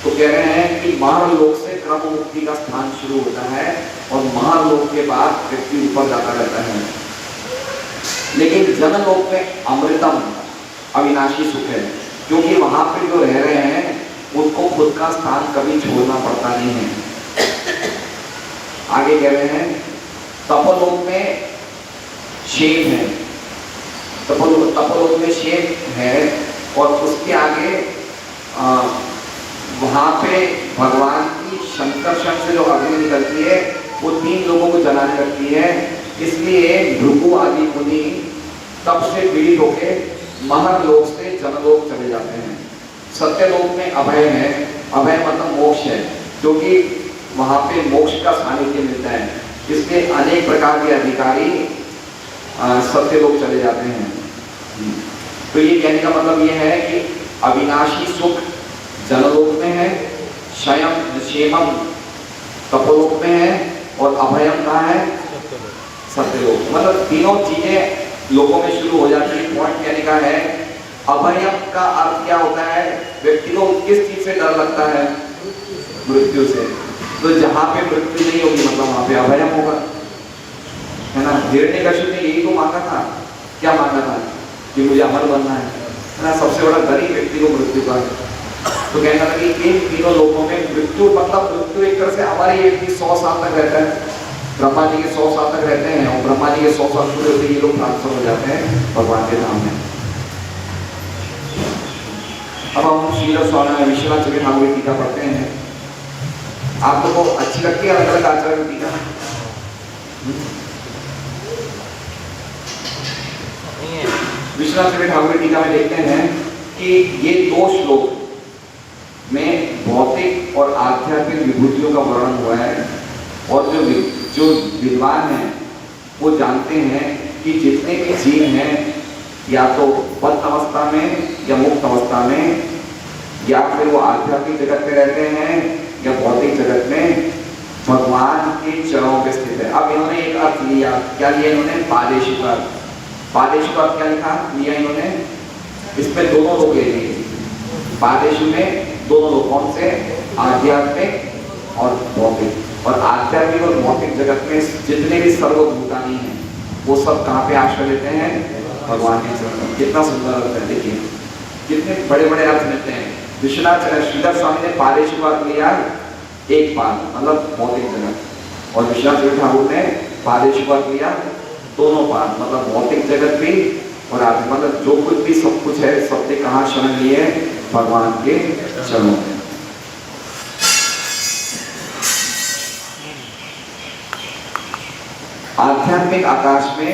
[SPEAKER 1] तो कह रहे हैं कि महर्लोक से क्रम मुक्ति का स्थान शुरू होता है और महर्लोक के बाद व्यक्ति ऊपर जाता रहता है। लेकिन जनलोक में अमृतम अविनाशी सुख है, क्योंकि वहां पे जो रह रहे हैं उनको खुद का स्थान कभी छोड़ना पड़ता नहीं है। आगे कह रहे हैं तपोलोक में शेम है, तपोलोक में शेम है और उसके आगे वहां पे भगवान की शंकरषण से जो अग्नि निकलती है वो 3 लोगों को जलाने लगती है। इसलिए भृगु आदि मुनि तब से पीड़ित होकर महर्लोक से जनलोक चले जाते हैं। सत्यलोक में अभय है, अभय मतलब मोक्ष है, क्योंकि वहां पे मोक्ष का सानिध्य मिलता है, इसलिए अनेक प्रकार के अधिकारी सत्यलोक चले जाते हैं। तो ये कहने का मतलब ये है कि अविनाशी सुख जनलोक में है, क्षेमम तपोलोक में है और अभयम कहाँ है? सत्यलोक। मतलब तीनों चीजें लोगों में शुरू हो जाती है। पॉइंट कहने का है अभयम का अर्थ क्या होता है? व्यक्ति को किस चीज से डर लगता है? मृत्यु से। तो जहां पे मृत्यु नहीं होगी मतलब वहां पे अभयम होगा, है ना। हिरण्यकश्यप ने यही तो मांगा था, क्या मांगा था? कि मुझे अमर बनना है ना। सबसे बड़ा डर ही व्यक्ति को मृत्यु का। तो कहना था कि इन तीनों लोगों में मृत्यु मतलब मृत्यु एक तरह से हमारी व्यक्ति 100 साल तक रहता है। ब्रह्मा जी के 100 साल तक रहते हैं और ब्रह्मा जी के 100 साल पूरे होते ये लोग ट्रांसफर हो जाते हैं भगवान के धाम में। अब हम श्रीधर स्वामी विश्वनाथ चक्र ठाकुर टीका पढ़ते हैं। आप लोगों को अच्छी लगती है अलग अलग आचार्य की टीका? विश्वनाथ चक्र ठाकुर टीका में देखते हैं कि ये 2 श्लोक में भौतिक और आध्यात्मिक विभूतियों का वर्णन हुआ है और जो विद्वान हैं वो जानते हैं कि जितने भी जीव हैं या तो बद्ध अवस्था में या मुक्त अवस्था में या फिर वो आध्यात्मिक जगत में रहते हैं या भौतिक जगत में, भगवान के चरणों पे स्थित है। अब इन्होंने एक अर्थ लिया, क्या लिया इन्होंने? पादेशु का। पादेशु का क्या लिया इन्होंने? इसमें दोनों लोग ले लिए। पादेशु में दोनों लोग कौन से? आध्यात्मिक और भौतिक। और आध्यात्मिक और भौतिक जगत में जितने भी सर्वभूतानी हैं वो सब कहाँ पे आश्रय लेते हैं? भगवान के चरणों। कितना सुंदर अर्थ है, देखिए कितने बड़े बड़े अर्थ मिलते हैं। विश्वनाथ श्रीधर स्वामी ने पादेशु का अर्थ लिया एक पाद मतलब भौतिक जगत, और विश्वनाथ ठाकुर ने पादेशु का अर्थ लिया दोनों पाद मतलब भौतिक जगत भी और आध्यात्मिक, मतलब जो कुछ भी सब कुछ है सबने कहाँ शरण लिए? भगवान के चरणों में। आध्यात्मिक आकाश में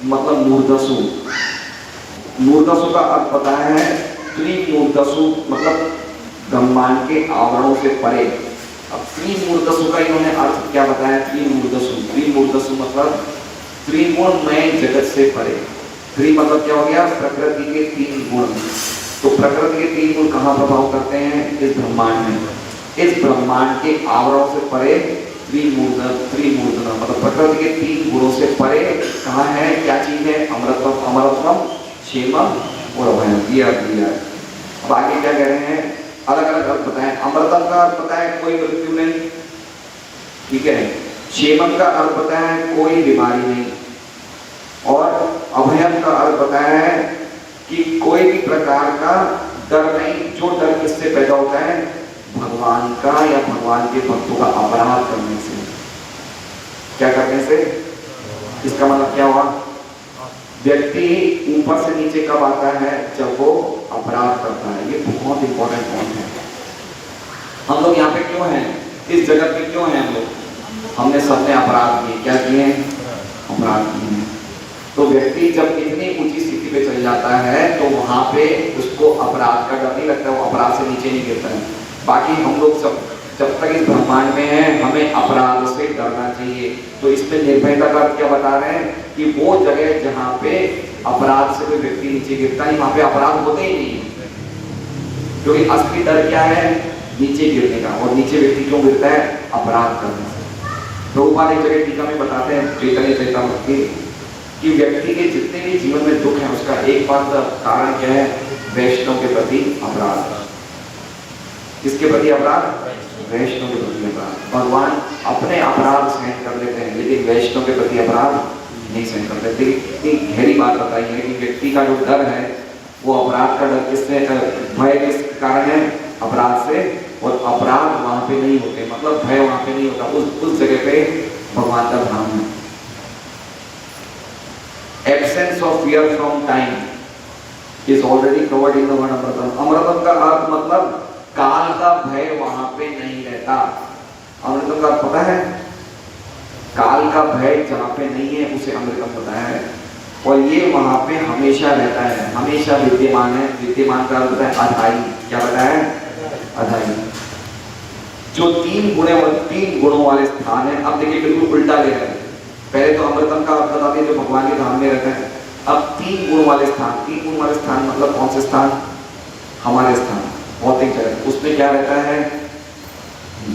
[SPEAKER 1] मतलब मूर्धसु। मूर्धसु का अर्थ बताया है त्रिमूर्धसु मतलब ब्रह्मांड के आवरणों से परे। अब त्रिमूर्धसु का इन्होंने अर्थ क्या बताया? त्रिमूर्धसु मतलब त्रिगुणमय जगत से परे। त्रि मतलब क्या हो गया? प्रकृति के 3 गुण। तो प्रकृति के 3 गुण कहाँ प्रभाव करते हैं? इस ब्रह्मांड में। इस ब्रह्मांड के आवरणों से परे त्रिमूर्धन मतलब प्रकृति के 3 गुणों से परे कहाँ है? क्या चीज है? अमरत्वम, अमरत्वम, क्षेमम और अभयम। ये अर्थ दिया है। अब आगे क्या कह रहे हैं? अलग अलग अर्थ बताएं। अमृतम का अर्थ बताया कोई मृत्यु नहीं, ठीक है। क्षेमम का अर्थ बताया है कोई बीमारी नहीं, और अभयम का अर्थ बताया है कि कोई भी प्रकार का डर नहीं। जो डर किससे पैदा होता है? भगवान का या भगवान के भक्तों का अपराध करने से। क्या करने से? इसका मतलब क्या हुआ? व्यक्ति ऊपर से नीचे कब आता है? जब वो अपराध करता है। ये बहुत इंपॉर्टेंट पॉइंट है। हम लोग यहाँ पे क्यों हैं? इस जगत में क्यों हैं हम लोग? हमने सबने अपराध किए। क्या किए? अपराध किए हैं। तो व्यक्ति जब इतनी ऊंची स्थिति पे चल जाता है तो वहां पे उसको अपराध का डर नहीं लगता, वो अपराध से नीचे नहीं गिरता है। बाकी हम लोग सब जब तक इस ब्रह्मांड में हैं हमें अपराध से डरना चाहिए। तो इसमें निर्भयता का क्या बता रहे हैं कि वो जगह जहाँ पे अपराध से कोई व्यक्ति नीचे गिरता है वहां पे अपराध होते ही नहीं है, क्योंकि असली डर क्या है? नीचे गिरने का। और नीचे व्यक्ति क्यों गिरता है? अपराध करने से। प्रभुपाद एक जगह टीका में बताते हैं चैतन्य चरितामृत के कि व्यक्ति के जितने भी जीवन में दुख है उसका एकमात्र कारण क्या है? वैष्णव के प्रति अपराध। किसके प्रति अपराध? वैष्णव के प्रति अपराध। भगवान अपने अपराध सहन कर लेते हैं लेकिन वैष्णव के प्रति अपराध नहीं सहन कर लेते। इतनी गहरी बात बताई है कि व्यक्ति का जो डर है वो अपराध का डर किससे, भय किस कारण है? अपराध से। और अपराध वहां पे नहीं होते, मतलब भय वहां पे नहीं होता, उस जगह पे भगवान का धाम है। Absence of fear from time is already covered in the word अमृतम। अमृतम का अर्थ मतलब काल का भय वहां पे नहीं रहता। अमृतम का अर्थ पता है? काल का भय जहाँ पे नहीं है उसे अमृतम बताया है। और ये वहां पे हमेशा रहता है, हमेशा विद्यमान है। विद्यमान का अर्थ है अधाई। क्या बताया है? अधाई। जो तीन गुणों वाले स्थान है। अब देखिए बिल्कुल उल्टा ले रहे हैं। पहले तो अमृतम का अर्थ बताते हैं जो भगवान के धाम में रहते हैं। अब तीन गुण वाले स्थान। तीन गुण वाले स्थान मतलब कौन से स्थान? हमारे स्थान, भौतिक जगत। उसमें क्या रहता है?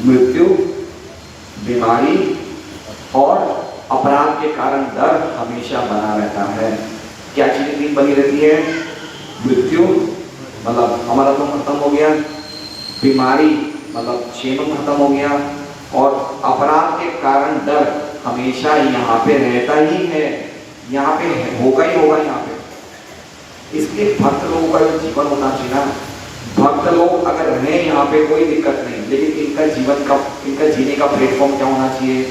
[SPEAKER 1] मृत्यु, बीमारी और अपराध के कारण डर हमेशा बना रहता है। क्या चीजें तीन बनी रहती है? मृत्यु मतलब हमारा तो खत्म हो गया, बीमारी मतलब क्षेम खत्म हो गया, और अपराध के कारण डर हमेशा यहाँ पे रहता ही है। यहाँ पे होगा ही होगा यहाँ पे। इसलिए भक्त लोगों का जो जीवन होना चाहिए ना, भक्त लोग अगर रहे यहाँ पे कोई दिक्कत नहीं, लेकिन इनका जीवन का, इनका जीने का प्लेटफॉर्म क्या होना चाहिए?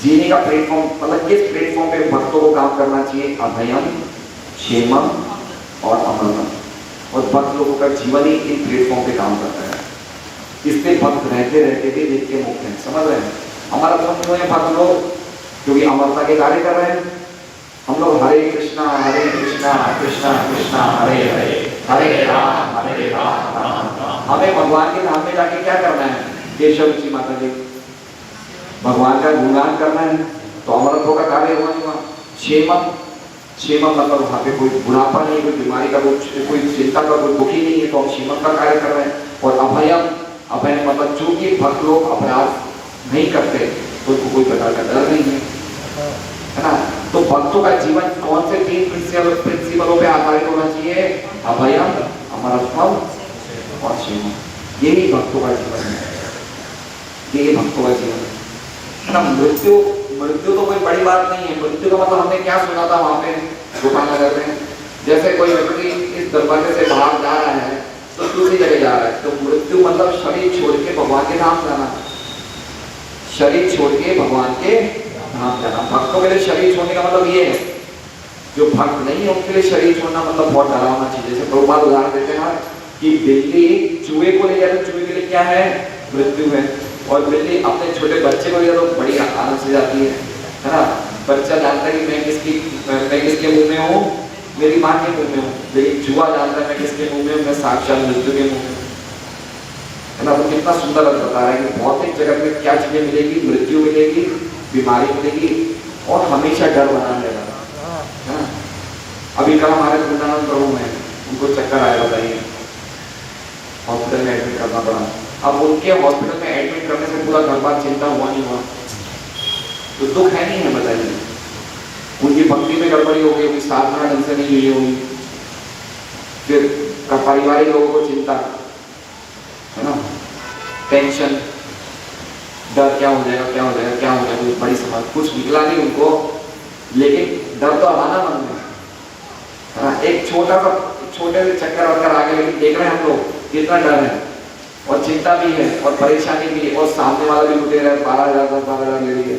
[SPEAKER 1] जीने का प्लेटफॉर्म मतलब किस प्लेटफॉर्म पे भक्तों को काम करना चाहिए? अभयम, क्षेमम और अमृतम। और भक्त लोगों का जीवन ही इन प्लेटफॉर्म पे काम करता है। इसलिए भक्त रहते रहते भी नित्य मुक्त हैं। समझ रहे हैं? हमारा तो क्यों है भक्त लोग? क्योंकि अमरता के कार्य कर रहे हैं। हम लोग हरे कृष्णा कृष्णा कृष्णा हरे हरे, हरे राम राम। हमें भगवान के धाम में जाके क्या करना है? केशव जी माता जी भगवान का गुणगान करना है। तो अमरत्व का कार्य हुआ नहीं हुआ। क्षेमम मतलब वहाँ पे कोई बुढ़ापा नहीं, कोई बीमारी का कोई चिंता का कोई दुखी नहीं है, तो हम क्षेमम का कार्य कर रहे हैं। और अभयम, अभय मतलब चूंकि भक्त लोग अपराध नहीं करते तो उनको कोई प्रकार का डर नहीं है ना। तो भक्तों का जीवन कौन से तीन प्रिंसिपलों पे आधारित होना चाहिए? अभयम, अमरत्वम और क्षेमम। यही भक्तों का जीवन है, यही भक्तों का जीवन है ना। मृत्यु तो कोई बड़ी बात नहीं है। मृत्यु का मतलब हमने क्या सुना था वहां पे गोपाल नगर में? जैसे कोई व्यक्ति इस दरवाजे से बाहर जा रहा है तो दूसरी जगह जा रहा है, तो मृत्यु मतलब शरीर छोड़ के भगवान के धाम जाना। शरीर छोड़ के भगवान के धाम जाना। भक्तों के लिए शरीर छोड़ने का मतलब ये है, जो भक्त नहीं है उनके लिए शरीर छोड़ना मतलब बहुत डरावना चीज है। जैसे प्रभुपाद उदाहरण देते हैं कि बिल्ली चूहे को ले जाए तो चूहे के लिए क्या है? मृत्यु है। और बिल्ली अपने छोटे बच्चे को ले जाए तो बड़ी आनंद से जाती है ना। बच्चा जानता है कि मैं किसके मुंह में हूँ? मेरी माँ के मुंह में हूँ। लेकिन चूहा जानता है मैं किसके मुंह में हूँ? मैं साक्षात मृत्यु के मुंह में, है ना। तो कितना सुंदर अर्थ बता रहा है कि भौतिक जगत में क्या चीजें मिलेगी? मृत्यु मिलेगी, बीमारी मिलेगी और हमेशा डर बना रहेगा, है ना। अभी कल हमारे वृंदावन प्रभु में उनको चक्कर आया, बताइए, हॉस्पिटल में एडमिट करना पड़ा। अब उनके हॉस्पिटल में एडमिट करने से पूरा घर बार चिंता हुआ नहीं हुआ? तो दुख है नहीं है, बताइए। उनकी भक्ति में गड़बड़ी हो गई होगी, साधना ढंग से नहीं हुई होगी, फिर पारिवारिक लोगों को चिंता, है ना, टेंशन, डर क्या हो जाएगा, क्या हो जाएगा, क्या हो जाएगा, बड़ी समझ कुछ निकला नहीं उनको, लेकिन डर तो आना मन में, है ना। एक छोटे से चक्कर वक्कर आ गए, लेकिन देख रहे हैं हम लोग कितना डर है और चिंता भी है और परेशानी भी है, और सामने वाला भी लुटेरा है, 12,000 10-12,000 ले रही है,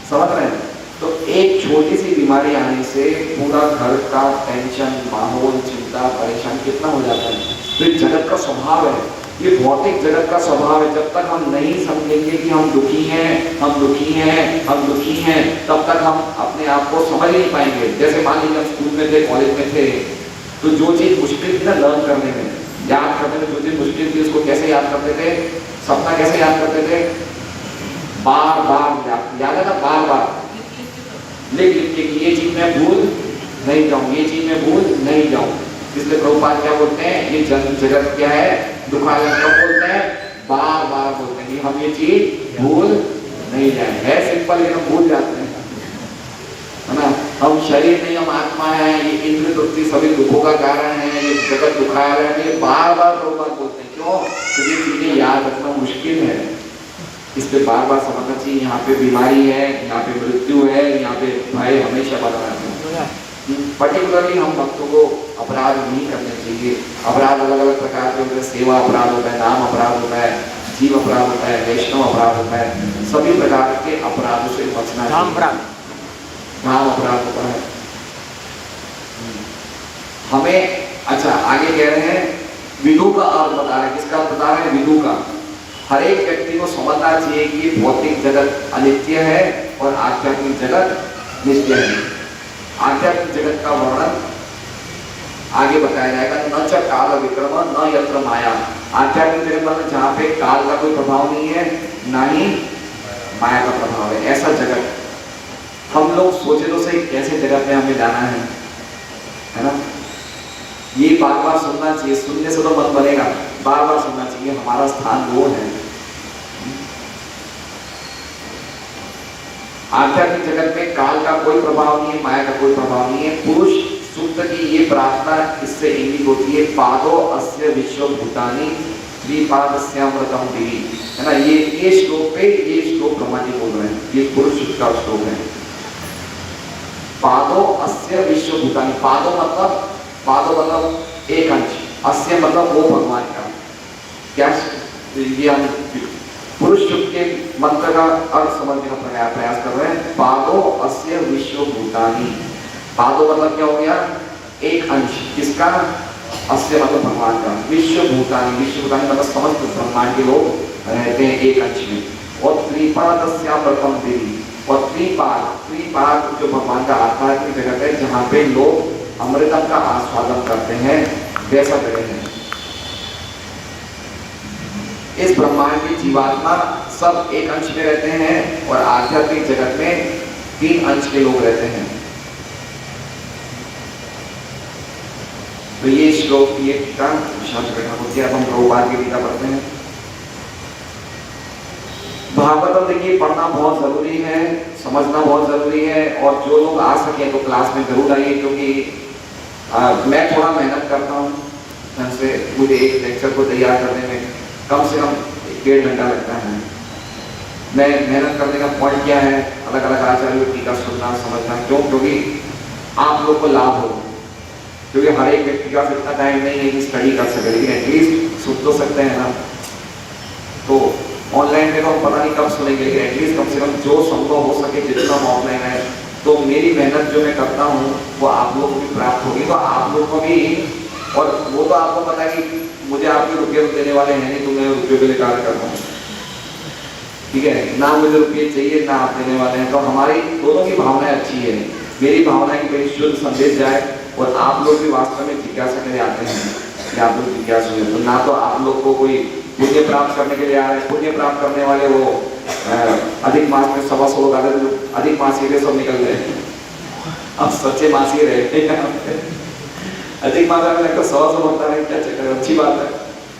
[SPEAKER 1] समझ रहे हैं? तो एक छोटी सी बीमारी आने से पूरा घर का टेंशन, माहौल, चिंता, परेशान कितना हो जाता है। तो ये जगत का स्वभाव है, ये भौतिक जगत का स्वभाव है। जब तक हम नहीं समझेंगे कि हम दुखी हैं, हम दुखी हैं, हम दुखी हैं, तब तक हम अपने आप को समझ नहीं पाएंगे। जैसे मान लीजिए हम स्कूल में थे, कॉलेज में थे, तो जो चीज मुश्किल थी ना लर्न करने में, याद करने में, जो चीज मुश्किल थी उसको कैसे याद करते थे? सपना कैसे याद करते थे? बार बार याद है ना, बार बार लिख लिख के ये चीज मैं भूल नहीं जाऊं, ये चीज मैं भूल नहीं जाऊं। इसलिए प्रभुपाद क्या बोलते हैं, ये जगत क्या है, दुखालय। कब बोलते हैं? बार बार बोलते हैं कि हम ये चीज भूल नहीं जाए। है सिंपल, लेकिन हम भूल जाते हैं, है ना। हम शरीर नहीं, हम आत्मा है, ये इंद्र तृप्ति सभी दुखों का कारण है, ये जगत दुखालय है। ये बार बार प्रभुपाद बोलते हैं। क्यों? तो ये चीजें याद रखना मुश्किल है, इसलिए बार बार समझना चाहिए। यहाँ पे बीमारी है, यहाँ पे मृत्यु है, यहाँ पे भय हमेशा बना रहता है। पर्टिकुलरली हम भक्तों को अपराध नहीं करने चाहिए। अपराध अलग अलग प्रकार के होते हैं, सेवा अपराध होता है, नाम अपराध होता है, जीव अपराध होता है, वैष्णव अपराध होता है। सभी प्रकार के अपराधों से बचना चाहिए। नाम अपराध होता है हमें। अच्छा, आगे कह रहे हैं विदु का अर्थ बता रहे हैं। किसका अर्थ बता रहे हैं? विदु का। हर एक व्यक्ति को समझना चाहिए कि भौतिक जगत अनित्य है और आध्यात्मिक जगत नित्य है। आध्यात्मिक जगत का वर्णन आगे बताया जाएगा। न च काल विक्रम न यत्र माया। आध्यात्मिक जगत मतलब जहाँ पे काल का कोई प्रभाव नहीं है, ना ही माया का प्रभाव है, ऐसा जगत। हम लोग सोचे तो सही कैसे जगत में हमें जाना है ना। ये बार बार सुनना चाहिए, सुनने से तो मन बनेगा, बार बार सुनना चाहिए। हमारा स्थान वो है। आध्यात्मिक जगत में काल का कोई प्रभाव नहीं है, माया का कोई प्रभाव नहीं है। पुरुष सूक्त की ये प्रार्थना इससे इंगित होती है, पादो अस्य विश्व भूतानि त्रिपादस्यामृतम दिवि, है ना। ये श्लोक पे ये श्लोक ब्रह्मा जी बोल रहे हैं, ये पुरुष सूक्त का श्लोक है। पादो अस्य विश्व भूतानि। पादो मतलब एक अंश, अस्य मतलब वो भगवान का। क्या ये हम पुरुष सूक्त के मंत्र का अर्थ समझने का प्रयास कर रहे हैं। पादो अस्य विश्व भूतानि। पादो मतलब क्या हो गया? एक अंश। किसका? अस्य मतलब भगवान का। विश्व भूतानि, विश्व भूतानि मतलब समस्त ब्रह्मांड के लोग रहते हैं एक अंश में। और त्रिपादस्यामृतम देवी। और त्रिपाद जो भगवान का आध्यात्मिक जगत है, जहाँ पे लोग अमृतम का आस्वादन करते हैं, वैसा जगह है। इस ब्रह्मांड की जीवात्मा सब एक अंश में रहते हैं और आध्यात्मिक जगत में 3 अंश के लोग रहते हैं। तो ये श्लोक ये टीका विशाल बैठा होती है। अब हम प्रभुपाद की टीका पढ़ते हैं। भागवतम देखिए पढ़ना बहुत जरूरी है, समझना बहुत जरूरी है। और जो लोग आ सके तो क्लास में जरूर आइए, क्योंकि मैं थोड़ा मेहनत करता हूँ ढंग से। मुझे एक लेक्चर को तैयार करने में कम से कम 1.5 घंटा लगता है। मैं मेहनत करने का पॉइंट क्या है? अलग अलग आचार्यों की टीका सुनना, समझना। क्यों? क्योंकि आप लोग को लाभ हो। क्योंकि हर एक व्यक्ति का इतना टाइम नहीं है कि स्टडी कर सके, लेकिन एटलीस्ट सुन तो सकते हैं ना। तो ऑनलाइन में तो हम पता नहीं कब सुनेंगे, लेकिन एटलीस्ट कम से कम जो संभव हो सके जितना ऑफलाइन है। तो मेरी मेहनत जो मैं करता हूँ वो आप लोग को भी प्राप्त होगी। तो आप लोग को भी, और वो तो आपको पता है कि मुझे आपके रुपये देने वाले हैं नहीं, तो मैं रुपये के लिए कार्य करता हूँ, ठीक है ना। मुझे रुपये चाहिए ना आप देने वाले हैं। तो हमारी दोनों की भावनाएं अच्छी है। मेरी भावना है कि भाई शुद्ध संदेश जाए, और आप लोग भी वास्तव में जिज्ञासा के लिए आते हैं कि आप लोग जिज्ञासु हैं। तो ना तो आप लोग को कोई पुण्य प्राप्त करने के लिए आ रहे हैं। पुण्य प्राप्त करने वाले वो अधिक मास में 125 लोग आते थे, अधिक मासी के सब निकल गए। अब सच्चे मासी रहे अधिक मास में लगता 100 होता है, क्या चक्कर है? अच्छी बात है।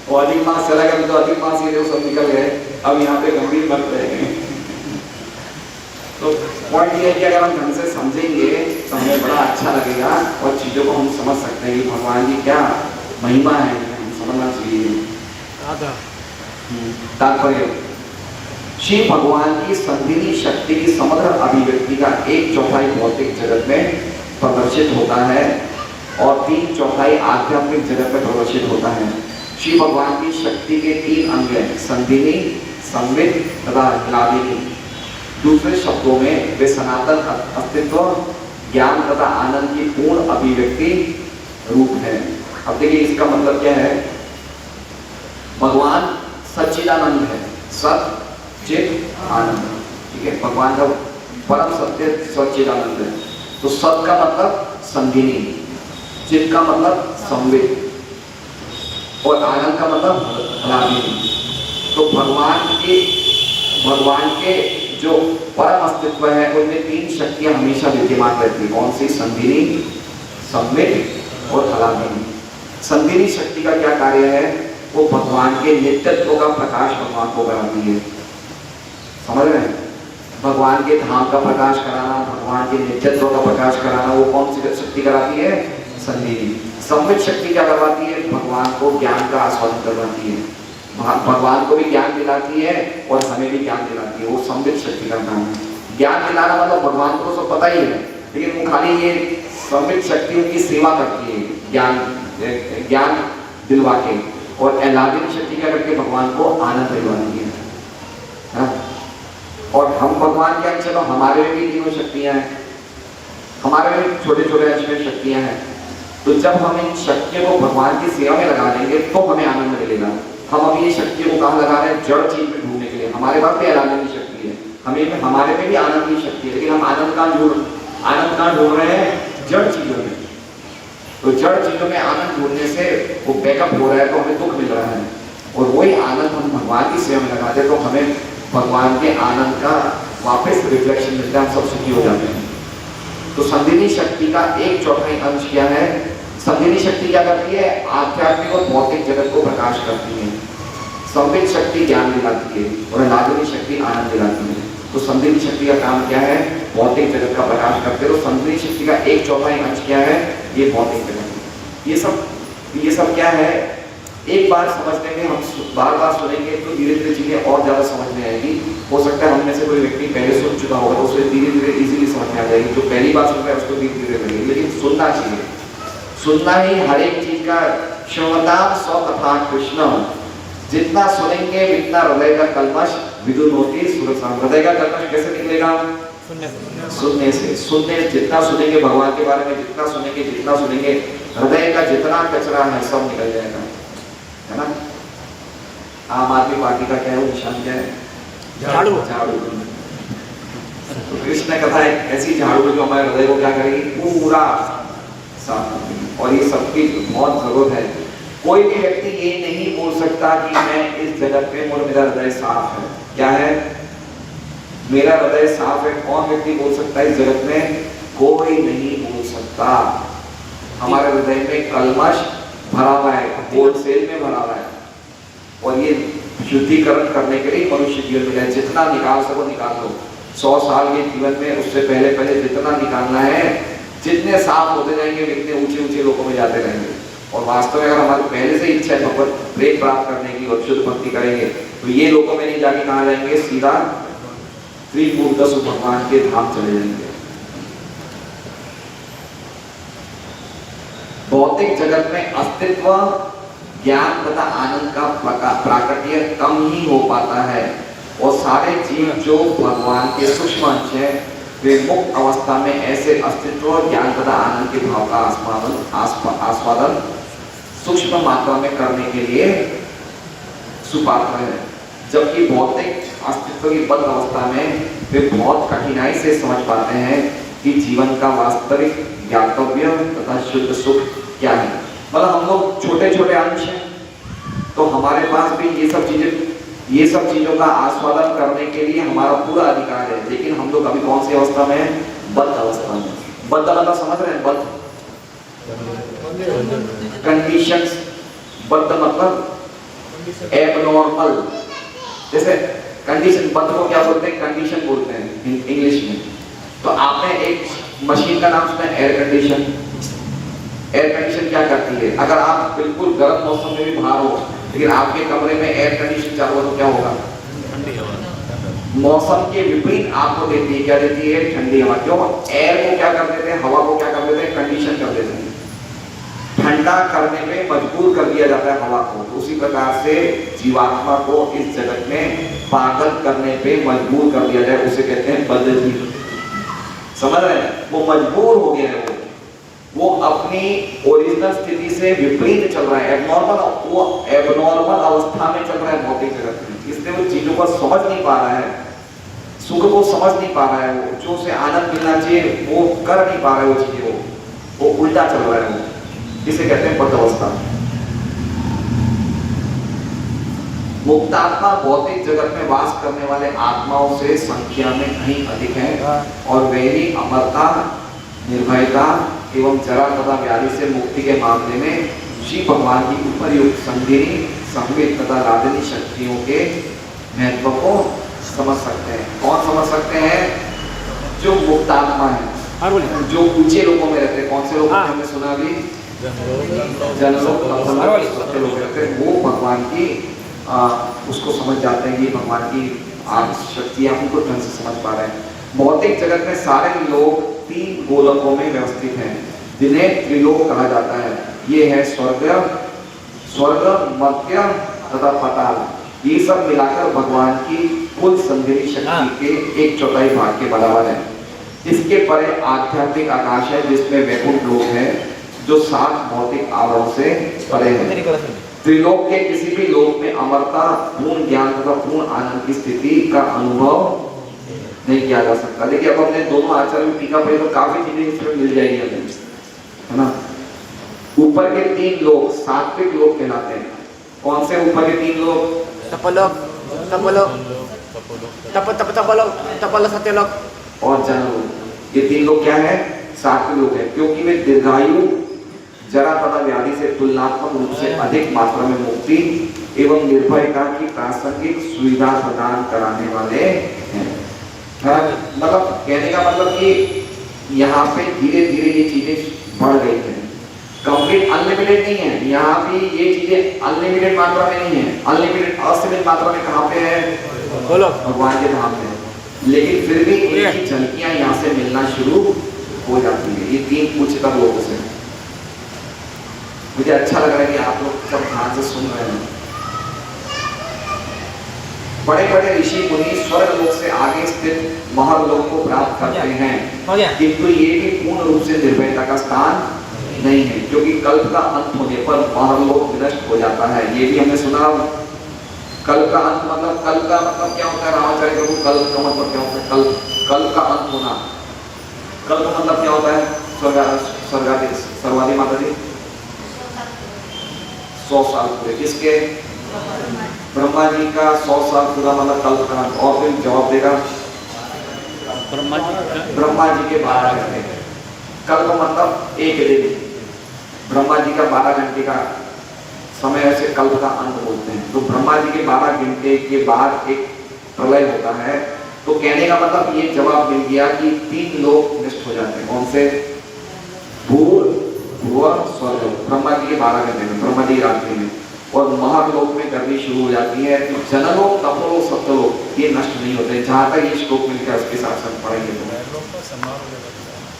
[SPEAKER 1] और अधिक मास चला गया तो अधिक मास ये सब निकल गए। अब यहाँ पे गंभीर मत रहेंगे। तो पॉइंट ये है कि अगर हम ढंग से समझेंगे तो हमें बड़ा अच्छा लगेगा और चीज़ों को हम समझ सकते हैं कि भगवान की क्या महिमा है, हम समझना चाहिए। तात्पर्य, श्री भगवान की संधिनी शक्ति की समग्र अभिव्यक्ति का 1/4 भौतिक जगत में प्रदर्शित होता है और 3/4 आध्यात्मिक जगत में प्रदर्शित होता है। श्री भगवान की शक्ति के 3 अंग हैं, संधिनी, संवित तथा लादिनी। दूसरे शब्दों में वे सनातन अस्तित्व, ज्ञान तथा आनंद की पूर्ण अभिव्यक्ति रूप है। अब देखिए इसका मतलब क्या है, भगवान सच्चिदानंद है, सत चित आनंद, ठीक है। भगवान का परम सत्य सच्चिदानंद है। तो सत का मतलब संधिनी, चित का मतलब संवित और आनंद का मतलब रागिनी। तो भगवान के जो परम अस्तित्व है उनमें तीन शक्तियां हमेशा विद्यमान रहती है। कौन सी? संधिनी, संवित और हलागिनी। संधिनी शक्ति का क्या कार्य है? वो भगवान के नित्यत्व का प्रकाश भगवान को कराती है। समझ रहे हैं? भगवान के धाम का प्रकाश कराना, भगवान के नित्यत्व का प्रकाश कराना, वो कौन सी शक्ति कराती है? संधिनी। संवित शक्ति क्या करवाती है? भगवान को ज्ञान का आस्वादन करवाती है, भगवान को भी ज्ञान दिलाती है और हमें भी ज्ञान दिलाती है। वो संवित शक्ति का काम है। ज्ञान दिलाना मतलब भगवान को सब पता ही है, लेकिन वो खाली ये संवित शक्ति उनकी सेवा करती है ज्ञान दिलवा के, और एलागिनी शक्ति क्या करके भगवान को आनंद दिलवाती है। और हम भगवान के अंश, हमारे में भी तीनों शक्तियां हैं, हमारे में छोटे छोटे अंश में शक्तियां हैं। तो जब हम इन शक्तियों को भगवान की सेवा में लगा देंगे तो हमें आनंद मिलेगा। हम अभी ये शक्तियों को कहाँ लगा रहे हैं? जड़ चीज में ढूंढने के लिए। हमारे पास भी एलागिनी शक्ति है, हमारे में भी आनंद की शक्ति है, लेकिन हम आनंद कहाँ ढूंढ रहे हैं? जड़ चीजों में। तो जड़ चीजों में आनंद ढूंढने से वो बैकअप हो रहा है, तो हमें दुख मिल रहा है। और वही आनंद हम भगवान की सेवा में लगाते तो हमें भगवान के आनंद का वापस रिफ्लेक्शन मिलता है, हम सब सुखी हो जाते हैं। तो संधिनी शक्ति का 1/4 अंश क्या है? संधिनी शक्ति क्या करती है? आध्यात्मिक और भौतिक जगत को प्रकाश करती है। संवित शक्ति ज्ञान दिलाती है और एलागिनी शक्ति आनंद दिलाती है। तो संधिनी शक्ति का काम क्या है? भौतिक जगत का प्रकाश करते हैं। तो संधिनी शक्ति का 1/4 अंश क्या है? ये भौतिक जगत। ये सब क्या है? एक बार समझने में, हम बार बार सुनेंगे तो धीरे धीरे चीजें और ज्यादा समझ में आएगी। हो सकता है हम में से कोई व्यक्ति पहले सुन चुका होगा तो उसे धीरे धीरे इजीली समझ में आ जाएगी। जो पहली बार सुन रहा है उसको धीरे धीरे लगेगी, लेकिन सुनना चाहिए। सुनना ही हर एक चीज का श्रवताम स्वकथा कृष्ण, जितना सुनेंगे उतना हृदय का कल्मश विदुर होती सुरक्षा। हृदय का कल्मश कैसे निकलेगा? सुनने से। जितना सुनेंगे भगवान के बारे में, जितना सुनेंगे हृदय का जितना कचरा है सब निकल जाएगा, है ना। आम आदमी पार्टी का क्या है? निशान क्या है? झाड़ू। तो कृष्ण कथा एक ऐसी झाड़ू जो हमारे हृदय को क्या करेगी? पूरा साफ करेगी। और ये सबकी बहुत जरूरत है। कोई भी व्यक्ति ये नहीं बोल सकता कि मैं इस जगत में और मेरा हृदय साफ है। क्या है? मेरा हृदय साफ है। कौन व्यक्ति बोल सकता है इस जगत में? कोई नहीं बोल सकता। हमारे हृदय में कल्मश भरा हुआ है, होलसेल में भरा हुआ है, और ये शुद्धिकरण करने के लिए मनुष्य जीवन मिला है। जितना निकाल सको निकाल लो। 100 साल के जीवन में उससे पहले जितना निकालना है, जितने साफ होते जाएंगे उतने ऊंचे ऊंचे लोगों में जाते रहेंगे। और वास्तव में अगर हमारी पहले से इच्छा है भगवत प्रेम प्राप्त करने की और शुद्ध भक्ति करेंगे तो ये लोगों में नहीं जाके कहाँ जाएंगे? सीधा त्रिभुवनदसु भगवान के धाम चले जाएंगे। भौतिक जगत में अस्तित्व, ज्ञान तथा आनंद का प्राकट्य कम ही हो पाता है, और सारे जीव जो भगवान के सूक्ष्म अंश हैं वे मुक्त अवस्था में ऐसे अस्तित्व, ज्ञान तथा आनंद के भाव का आस्वादन सूक्ष्म मात्रा में करने के लिए सुपात्र है। जबकि भौतिक अस्तित्व की बद्ध अवस्था में वे बहुत कठिनाई से समझ पाते हैं कि जीवन का वास्तविक ज्ञातव्य तथा शुद्ध सुख क्या है। मतलब हम लोग छोटे छोटे अंश हैं, तो हमारे पास भी ये सब चीजों का आस्वादन करने के लिए हमारा पूरा अधिकार है। लेकिन हम लोग अभी कौन सी अवस्था में हैं? बद्ध अवस्था में। बद्ध मतलब समझ रहे हैं? बद्ध कंडीशंस। बद्ध मतलब एबनॉर्मल। जैसे कंडीशन, बद्ध को क्या बोलते हैं? कंडीशन बोलते हैं इंग्लिश में। तो आपने एक मशीन का नाम सुना है? Air condition. एयर कंडीशन क्या करती है? अगर आप बिल्कुल गर्म मौसम में भी बाहर हो लेकिन आपके कमरे में एयर कंडीशन चालू हो तो क्या होगा? मौसम के विपरीत आपको देती है, क्या देती है? ठंडी हवा। क्यों? एयर को क्या कर देते हैं? हवा को क्या कर देते हैं? कंडीशन कर देते हैं। ठंडा करने में मजबूर कर दिया जाता है हवा को। उसी प्रकार से जीवात्मा को इस जगत में पागल करने पे मजबूर कर दिया जाए उसे कहते हैं बदली। समझ रहे हैं? वो मजबूर हो गया है, वो अपनी ओरिजिनल स्थिति से विपरीत चल रहा है, एबनॉर्मल, वो एबनॉर्मल अवस्था में चल रहा है भौतिक जगत में। इसलिए वो चीजों को समझ नहीं पा रहा है, सुख को समझ नहीं पा रहा है, वो जो उसे आनंद मिलना चाहिए वो कर नहीं पा रहा है, वो चीजें वो उल्टा चल रहा है, वो इसे कहते हैं बद्ध अवस्था। मुक्तात्मा भौतिक जगत में वास करने वाले आत्माओं से संख्या में कहीं अधिक है और वे ही अमरता, निर्भयता एवं जरा तथा व्याधि से मुक्ति के मामले में शिव भगवान की उपरयुक्त संधिनी, संवेद तथा राजनी शक्तियों के महत्व को समझ सकते हैं। कौन समझ सकते हैं? जो मुक्तात्मा है, जो ऊंचे लोगों में रहते हैं। कौन से लोग हमने सुना अभी? जनलोक, सत्य लोग रहते हैं, वो भगवान की उसको समझ जाते हैं कि भगवान की शक्तियां उनको ढंग से समझ पा रहे हैं। भौतिक जगत में सारे लोग 3 गोलकों में व्यवस्थित हैं जिन्हें त्रिलोक कहा जाता है। ये है स्वर्ग, मर्त्य तथा पाताल। ये सब मिलाकर भगवान की कुल संदेही शक्ति के 1/4 भाग के बराबर है। इसके परे आध्यात्मिक आकाश है जिसमें वैकुंठ लोक है जो 7 भौतिक आवरणों से परे है। त्रिलोक के किसी भी लोक में अमरता, पूर्ण ज्ञान तथा पूर्ण आनंद की स्थिति का अनुभव नहीं किया जा सकता। देखिए अब हमने दोनों आचार्य में टीका पढ़ी तो काफी चीजें इसमें मिल जाएगी हमें, है ना। ऊपर के 3 लोक सात्विक लोक कहलाते हैं। कौन से ऊपर के 3 लोक?
[SPEAKER 3] तपलोक, सत्यलोक
[SPEAKER 1] और जनलोक। ये 3 लोग क्या है? सात्विक लोक है, क्योंकि वे दीर्घायु, जरा तथा व्याधि से तुलनात्मक रूप से अधिक मात्रा में मुक्ति एवं निर्भयता की प्रासंगिक सुविधा प्रदान कराने वाले हैं। मतलब कहने का मतलब कि यहाँ पे धीरे धीरे ये चीजें बढ़ गई हैं। कंप्लीट अनलिमिटेड नहीं है, यहाँ भी ये चीजें अनलिमिटेड मात्रा में नहीं है। अनलिमिटेड असीमित मात्रा में कहाँ पे है? भगवान के धाम में। लेकिन फिर भी इनकी झलकियां यहाँ से मिलना शुरू हो जाती है ये 3 उच्चतम लोगों से। मुझे अच्छा लग रहा है कि आप लोग सब ध्यान से सुन रहे हैं। बड़े बड़े ऋषि मुनि स्वर्ग लोक से आगे स्थित महर्लोक को प्राप्त करते हैं, किंतु ये भी पूर्ण रूप से निर्भयता का स्थान नहीं है, क्योंकि कल्प का अंत होने पर महर्लोक विनष्ट हो जाता है। ये भी हमने सुना। कल्प का अंत मतलब, कल्प का मतलब क्या होता है? रामाचार्य प्रभु, कल्प का मतलब क्या होता है? कल्प का अंत होना। कल्प का मतलब क्या होता है? सर्वादि माता जी 100 साल पूरे। किसके? ब्रह्मा जी का 100 साल पूरा मतलब कल्प का अंत। और फिर जवाब देगा ब्रह्मा जी के 12 घंटे। कल्प मतलब 1 दिन। ब्रह्मा जी का 12 घंटे का समय से कल्प का अंत बोलते हैं। तो ब्रह्मा जी के 12 घंटे के बाद एक प्रलय होता है। तो कहने का मतलब ये जवाब मिल गया कि 3 लोग नष्ट हो जाते हैं। कौन से? भूर, भुवर, स्वर्ग। ब्रह्मा जी के 12 घंटे में, ब्रह्मा जी रात्रि में। और महालोक में गर्मी शुरू हो जाती है। तो जनलोक, तपोलोक, सत्यलोक ये नष्ट नहीं होते। जहां तक ये श्लोक मिलकर उसके साथ साथ पढ़ेंगे तो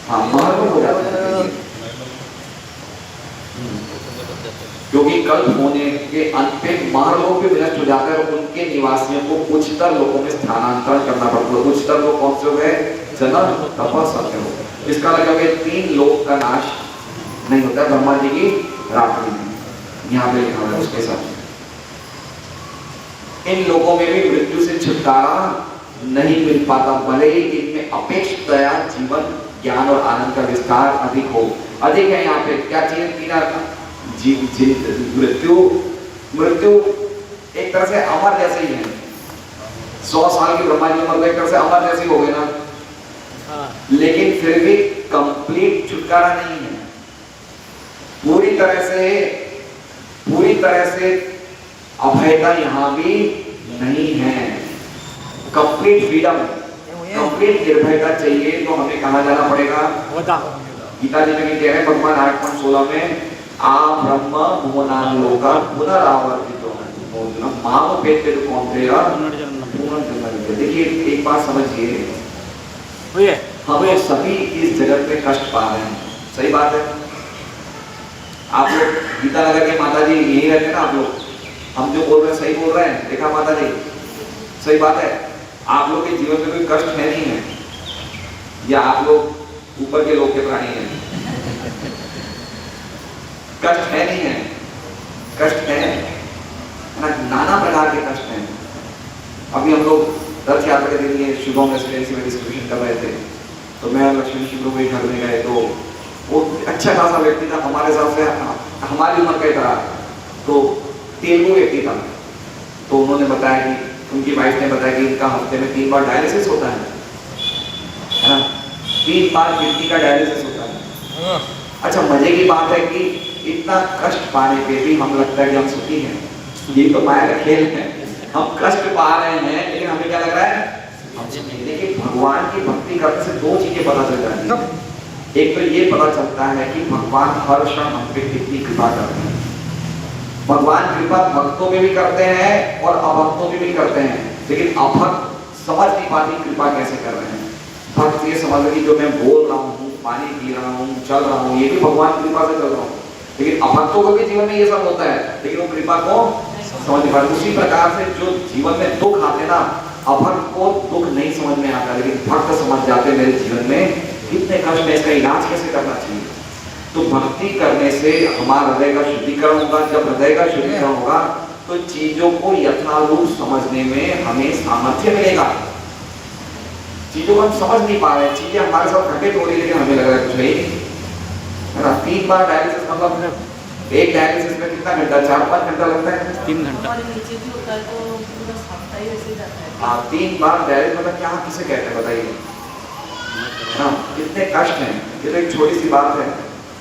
[SPEAKER 1] हाँ महालोक हो जाता है, क्योंकि कल्प होने के अंत पे महालोक भी विनष्ट हो जाता है और उनके निवासियों को उच्चतर लोकों में स्थानांतरण करना पड़ता है। उच्चतर लोक कौन से हो गए? जनन, तप, सत्यलोक। इसका मतलब 3 लोक का नाश नहीं होता है ब्रह्मा जी की रात्रि में। यहाँ पे लिखा है उसके साथ। इन लोगों में भी मृत्यु से छुटकारा नहीं मिल पाता, भले ही इनमें अपेक्षितया जीवन, ज्ञान और आनंद का विस्तार अधिक हो। अधिक है यहाँ पे क्या चीज? 3 मृत्यु एक तरह से अमर जैसे ही है। 100 साल की ब्रह्मा जी उम्र एक तरह से अमर जैसी हो गए ना, लेकिन फिर भी कंप्लीट छुटकारा नहीं है। पूरी तरह से अभयता यहाँ भी नहीं है। कंप्लीट फ्रीडम, कंप्लीट निर्भयता चाहिए तो हमें कहाँ जाना पड़ेगा? गीता जी में कह रहे हैं भगवान 8.16 में, आ ब्रह्म भुवनालोका पुनरावर्तितो माम पेते कौन्तेय पुनर्जन्म। देखिए एक बात समझिए, हम सभी इस जगत में कष्ट पा रहे हैं। सही बात है। आप लोग गीता नगर के माता जी यही रहते हैं ना आप लोग? हम जो बोल रहे हैं सही बोल रहे हैं? देखा माता जी सही बात है। आप लोग के जीवन में कोई कष्ट है नहीं है, या आप लोग ऊपर के लोग के प्राणी हैं? कष्ट है नहीं है? कष्ट है ना, नाना प्रकार के कष्ट हैं। अभी हम लोग रथ यात्रा के दिन ये शुभम रेसिडेंसी में डिस्कशन कर रहे थे, तो मैं लक्ष्मण शिवरो के घर में गए, तो वो अच्छा खासा व्यक्ति था, हमारे हिसाब से हमारी उम्र का ही था, तो तेलुगु व्यक्ति था। तो उन्होंने बताया कि उनकी वाइफ ने बताया कि इनका हफ्ते में 3 बार डायलिसिस होता है ना, 3 बार किडनी का डायलिसिस होता है। अच्छा, मजे की बात है कि इतना कष्ट पाने पे भी हम लगता है कि हम सुखी हैं। ये तो माया का खेल है, हम कष्ट पा रहे हैं लेकिन हमें क्या लग रहा है? देखिए, भगवान की भक्ति करने से 2 चीजें पता चल जाती है। एक तो ये पता चलता है कि भगवान हर क्षण हम पे कितनी कृपा करते हैं। भगवान कृपा भक्तों में भी करते हैं और अभक्तों में भी करते हैं, लेकिन अभक्त समझ नहीं पाती कृपा कैसे कर रहे हैं। भक्त ये समझ रही जो मैं बोल रहा हूँ, पानी पी रहा हूँ, चल रहा हूँ, ये भी भगवान कृपा से चल रहा हूँ। लेकिन अभक्तों को भी जीवन में ये सब होता है, लेकिन वो कृपा को समझ नहीं पाते। उसी प्रकार से जो जीवन में दुख आते ना, अभक्त को दुख नहीं समझ में आता, लेकिन भक्त समझ जाते मेरे जीवन में कितने कष्ट है, इसका इलाज कैसे करना चाहिए। तो भक्ति करने से हमारा हृदय का शुद्धिकरण होगा। जब हृदय का शुद्धिकरण होगा तो चीजों को यथारूप समझने में हमें सामर्थ्य मिलेगा। चीजों को हम समझ नहीं पा रहे हैं, चीजें हमारे साथ घटित हो रही है, लेकिन हमें लग रहा है कुछ नहीं है ना। 3 बार डायलिसिस, मतलब एक डायलिसिस में कितना घंटा? 4-5 घंटा लगता है, 3 घंटा। हाँ, 3 बार डायलिसिस मतलब क्या किसे कहते हैं बताइए? हाँ, कितने कष्ट हैं। ये तो एक छोटी सी बात है,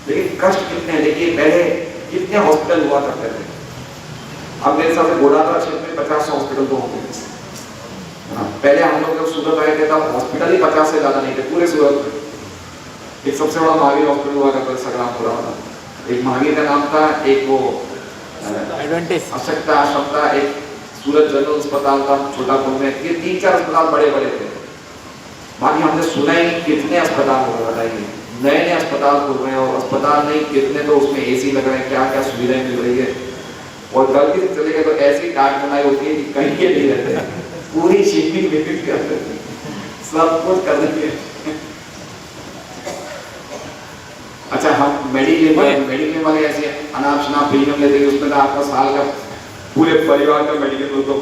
[SPEAKER 1] लेकिन कष्ट कितने हैं। देखिए, पहले कितने हॉस्पिटल हुआ करते थे, अब मेरे हिसाब से गोलाघाट क्षेत्र में 50 हॉस्पिटल तो होंगे। पहले हम लोग जब सूरत आए थे तब हॉस्पिटल ही 50 से ज्यादा नहीं थे पूरे सूरत में। एक सबसे बड़ा महावीर हॉस्पिटल हुआ करता था संग्रामपुरा वाला, एक महावीर का नाम था, एक वो आवश्यकता आश्रम था, एक सूरत जनरल अस्पताल था छोटापुर में। ये 3-4 अस्पताल बड़े बड़े थे। बाकी हमने सुना ही कितने अस्पताल हो रहे, बताइए, नए नए अस्पताल खुल रहे हैं, और अस्पताल नहीं कितने तो उसमें AC लग रहे हैं, क्या क्या सुविधाएं मिल रही है। और गलती से चले गए तो ऐसी काट बनाई होती है कि कहीं के नहीं रहते, पूरी शिपिंग विपिंग कर देते, सब कुछ कर देंगे। अच्छा, हम मेडिक्लेम वाले ऐसे अनाप शनाप प्रीमियम लेते हैं, उसमें तो आपका साल का पूरे परिवार का मेडिक्लेम तो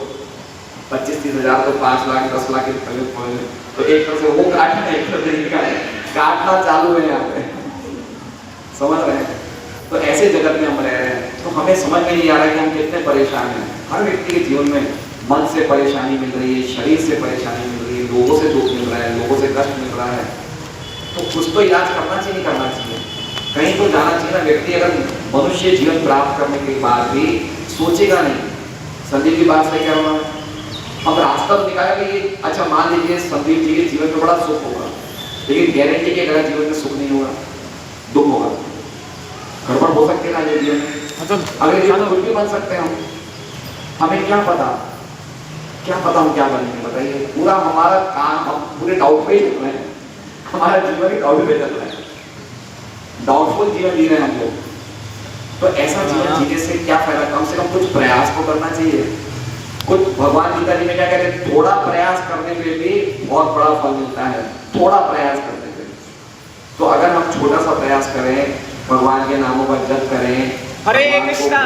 [SPEAKER 1] 25-30 हज़ार, तो 5 लाख 10 लाख के करीब। तो एक तरह से वो काटना, एक तरह से काटना चालू है यहाँ पे, समझ रहे हैं। तो ऐसे जगत में हम रह रहे हैं, तो हमें समझ में नहीं आ रहा है कि हम कितने परेशान हैं। हर व्यक्ति के जीवन में मन से परेशानी मिल रही है, शरीर से परेशानी मिल रही है, लोगों से दुख मिल रहा है, लोगों से कष्ट मिल रहा है। तो कुछ तो इलाज करना चाहिए, नहीं करना चाहिए, कहीं तो जाना चाहिए ना। व्यक्ति अगर मनुष्य जीवन प्राप्त करने के बाद भी सोचेगा नहीं, संदीप की बात सही कह रहा हूँ, हम रास्ता तो निकाला कि अच्छा मान लीजिए संदीप जी के जीवन में बड़ा सुख होगा, लेकिन गारंटी के अगर जीवन में सुख नहीं होगा, दुख होगा, गड़बड़ हो सकती है ना ये जीवन में। अगर जीवन कुछ भी बन सकते हैं हमें क्या पता हम क्या बनेंगे, बताइए। पूरा हमारा काम, हम पूरे डाउट पे ही चल रहे हैं, हमारा जीवन ही डाउट पे चल रहा है, डाउटफुल जीवन जी रहे हैं हम लोग। तो ऐसा जीवन जीने से क्या फायदा? कम से कम कुछ प्रयास तो करना चाहिए। कुछ भगवान गीता जी में क्या कहते हैं, थोड़ा प्रयास करने पे भी बहुत बड़ा फल मिलता है, थोड़ा प्रयास करने पे। तो अगर हम छोटा सा प्रयास करें, भगवान के नामों का जप करें,
[SPEAKER 3] हरे कृष्णा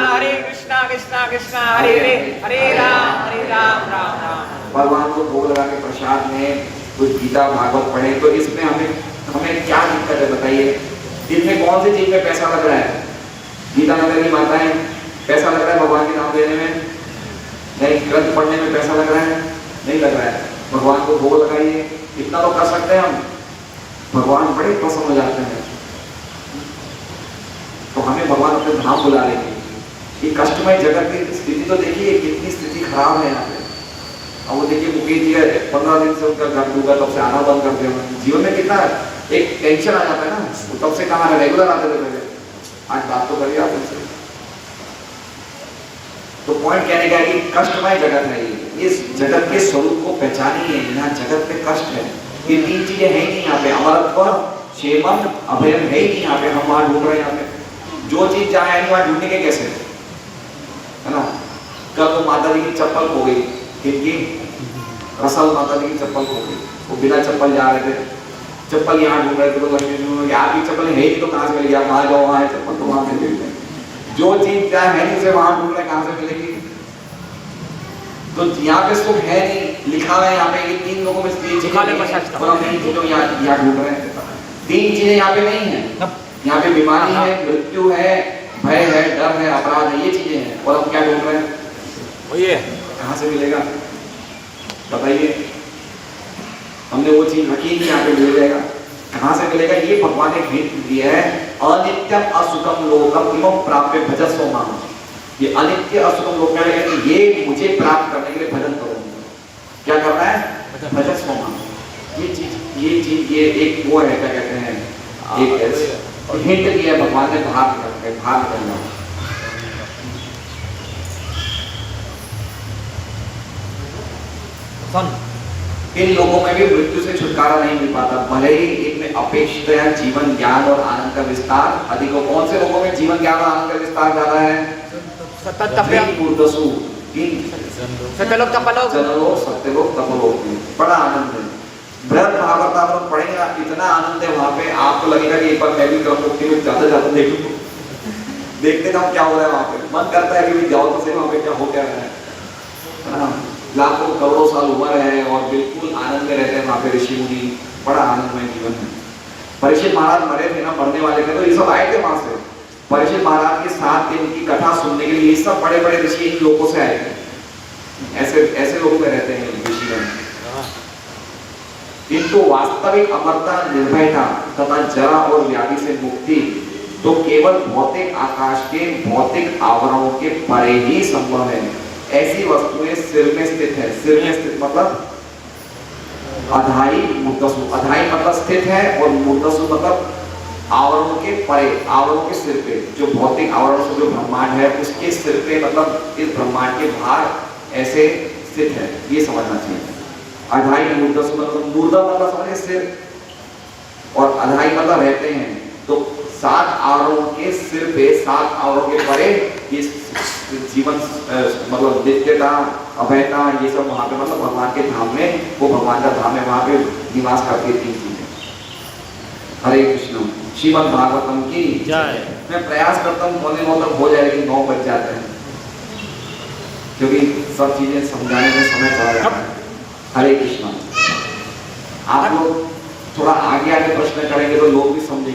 [SPEAKER 3] कृष्णा कृष्णा हरे हरे, हरे राम राम राम।
[SPEAKER 1] भगवान को भोग लगा के प्रसाद में कुछ गीता भागवत पढ़े, तो इसमें हमें क्या दिक्कत है बताइए? इसमें कौन सी चीज में पैसा लग रहा है? गीता नगर की माताएं, पैसा लग रहा है भगवान के नाम देने में? नहीं। ग्रंथ पढ़ने में पैसा लग रहा है? नहीं लग रहा है। भगवान को भोग लगाइए, इतना तो कर सकते हैं हम, भगवान बड़े प्रसन्न हो जाते हैं। तो हमें भगवान अपने धाम बुला लेंगे। ये कष्टमय जगत की स्थिति तो देखिए, कितनी स्थिति खराब है यहाँ पे। अब वो देखिए मुकेश जी 15 दिन से उनका घर डूबा, तब से आना बंद कर दिया। जीवन में कितना एक टेंशन आ जाता है ना, वो तब से कहाँ रेगुलर आते थे पहले। आज बात तो करिए आप उनसे। तो पॉइंट कहने का है कि कष्टमय जगत है ये, इस जगत के स्वरूप को पहचानिए। यहाँ जगत में कष्ट है, ये 3 चीजें है ही नहीं यहाँ पे। अमरत्व, क्षेमम, अभयम है ही नहीं यहाँ पे। हम वहां ढूंढ रहे हैं, यहाँ पे जो चीज जहाँ है वहां ढूंढने के कैसे, है ना। कल तो माता जी की चप्पल खो गई, किनकी? रसल माता जी की चप्पल खो गई, वो बिना चप्पल जा रहे थे, चप्पल यहाँ ढूंढ रहे थे, तो लक्ष्मी जी ने कहा आपकी चप्पल है ही नहीं तो कहाँ से मिलेगी, आप वहाँ जाओ, वहाँ है चप्पल तो वहाँ से मिल जाएगी, जो चीज क्या है नहीं उसे वहाँ ढूंढ रहे कहाँ से मिलेगी। तो यहाँ पे सुख है नहीं, लिखा हुआ है यहाँ पे ये 3 लोगों में से 3 चीजें और हम नहीं चीजों यहाँ ढूंढ रहे हैं, 3 चीजें यहाँ पे नहीं है, यहाँ पे बीमारी है, मृत्यु है, भय है, डर है, अपराध है, ये चीजें हैं और हम क्या ढूंढ रहे हैं,
[SPEAKER 3] वही है।
[SPEAKER 1] कहाँ से मिलेगा बताइए, हमने वो चीज रखी नहीं, यहाँ पे मिल जाएगा, कहाँ से मिलेगा, ये भगवान ने हिंट दिया है, अनित्यम असुखम लोकम इमं प्राप्य भजस्व माम, ये अनित्य असुखम लोक है, ये मुझे प्राप्त करने के लिए भजन करो, क्या करना है, भजस्व माम, ये एक वो है, क्या कहते हैं, एक हिंट दिया है भगवान ने, भाग करना। इन लोगों में भी मृत्यु से छुटकारा नहीं मिल पाता, भले ही इनमें अपेक्षित जीवन ज्ञान और आनंद का विस्तार अधिक हो। कौन से लोगों में जीवन ज्ञान और आनंद का विस्तार ज्यादा है,
[SPEAKER 3] सत्यलोक तपलोक,
[SPEAKER 1] जनलोक सत्यलोक तपलोक में बड़ा आनंद है। बृहद भागवत पढ़ेंगे आप, इतना आनंद है वहाँ पे, आपको लगेगा कि एक बार मैं भी क्रममुक्ति में ज्यादा देखूं, देखते ना क्या हो रहा है वहाँ पे, मन करता है कि जाओ तो सही वहाँ पे क्या हो क्या रहा है, लाखों करोड़ों साल उम्र है और बिल्कुल आनंद में रहते हैं वहाँ पे ऋषि मुनि, बड़ा आनंदमय जीवन है। परीक्षित महाराज मरे थे ना, मरने वाले थे, तो ये सब आए थे वहां से, परीक्षित महाराज के 7 दिन की कथा सुनने के लिए ये सब बड़े बड़े ऋषि इन लोगों से आए थे, ऐसे लोगों में रहते हैं ऋषिगण। किंतु वास्तविक अमरता, निर्भयता तथा जरा और व्याधि से मुक्ति तो केवल भौतिक आकाश के भौतिक आवरणों के परे ही संभव है। ऐसी वस्तुएं सिर में स्थित है, सिर में स्थित मतलब अधाई मूर्धसु, अधाई मतलब स्थित है और मूर्धसु मतलब आवरणों के परे, आवरणों के सिर पे, जो भौतिक आवरणों से जो ब्रह्मांड है उसके सिर पे, मतलब इस ब्रह्मांड के बाहर ऐसे स्थित है, ये समझना चाहिए। अधाई मूर्धसु मतलब मूर्धा मतलब समझे सिर, और अधाई मतलब रहते हैं, तो 7 आवरणों के सिर पे, 7 आवरणों के परे ये जीवन मतलब नित्यता, अभयता, ये सब वहाँ पे मतलब भगवान के धाम में, वो भगवान का धाम है, वहाँ पे निवास करती 3 चीजें। हरे कृष्ण। श्रीमद् भागवतम की जय। मैं प्रयास करता हूँ पौने 9 तक हो जाए, लेकिन 9 बज जाते हैं क्योंकि सब चीजें समझाने में समय चला जाता है। हरे कृष्ण। आप लोग थोड़ा आगे प्रश्न करेंगे तो लोग भी समझेंगे।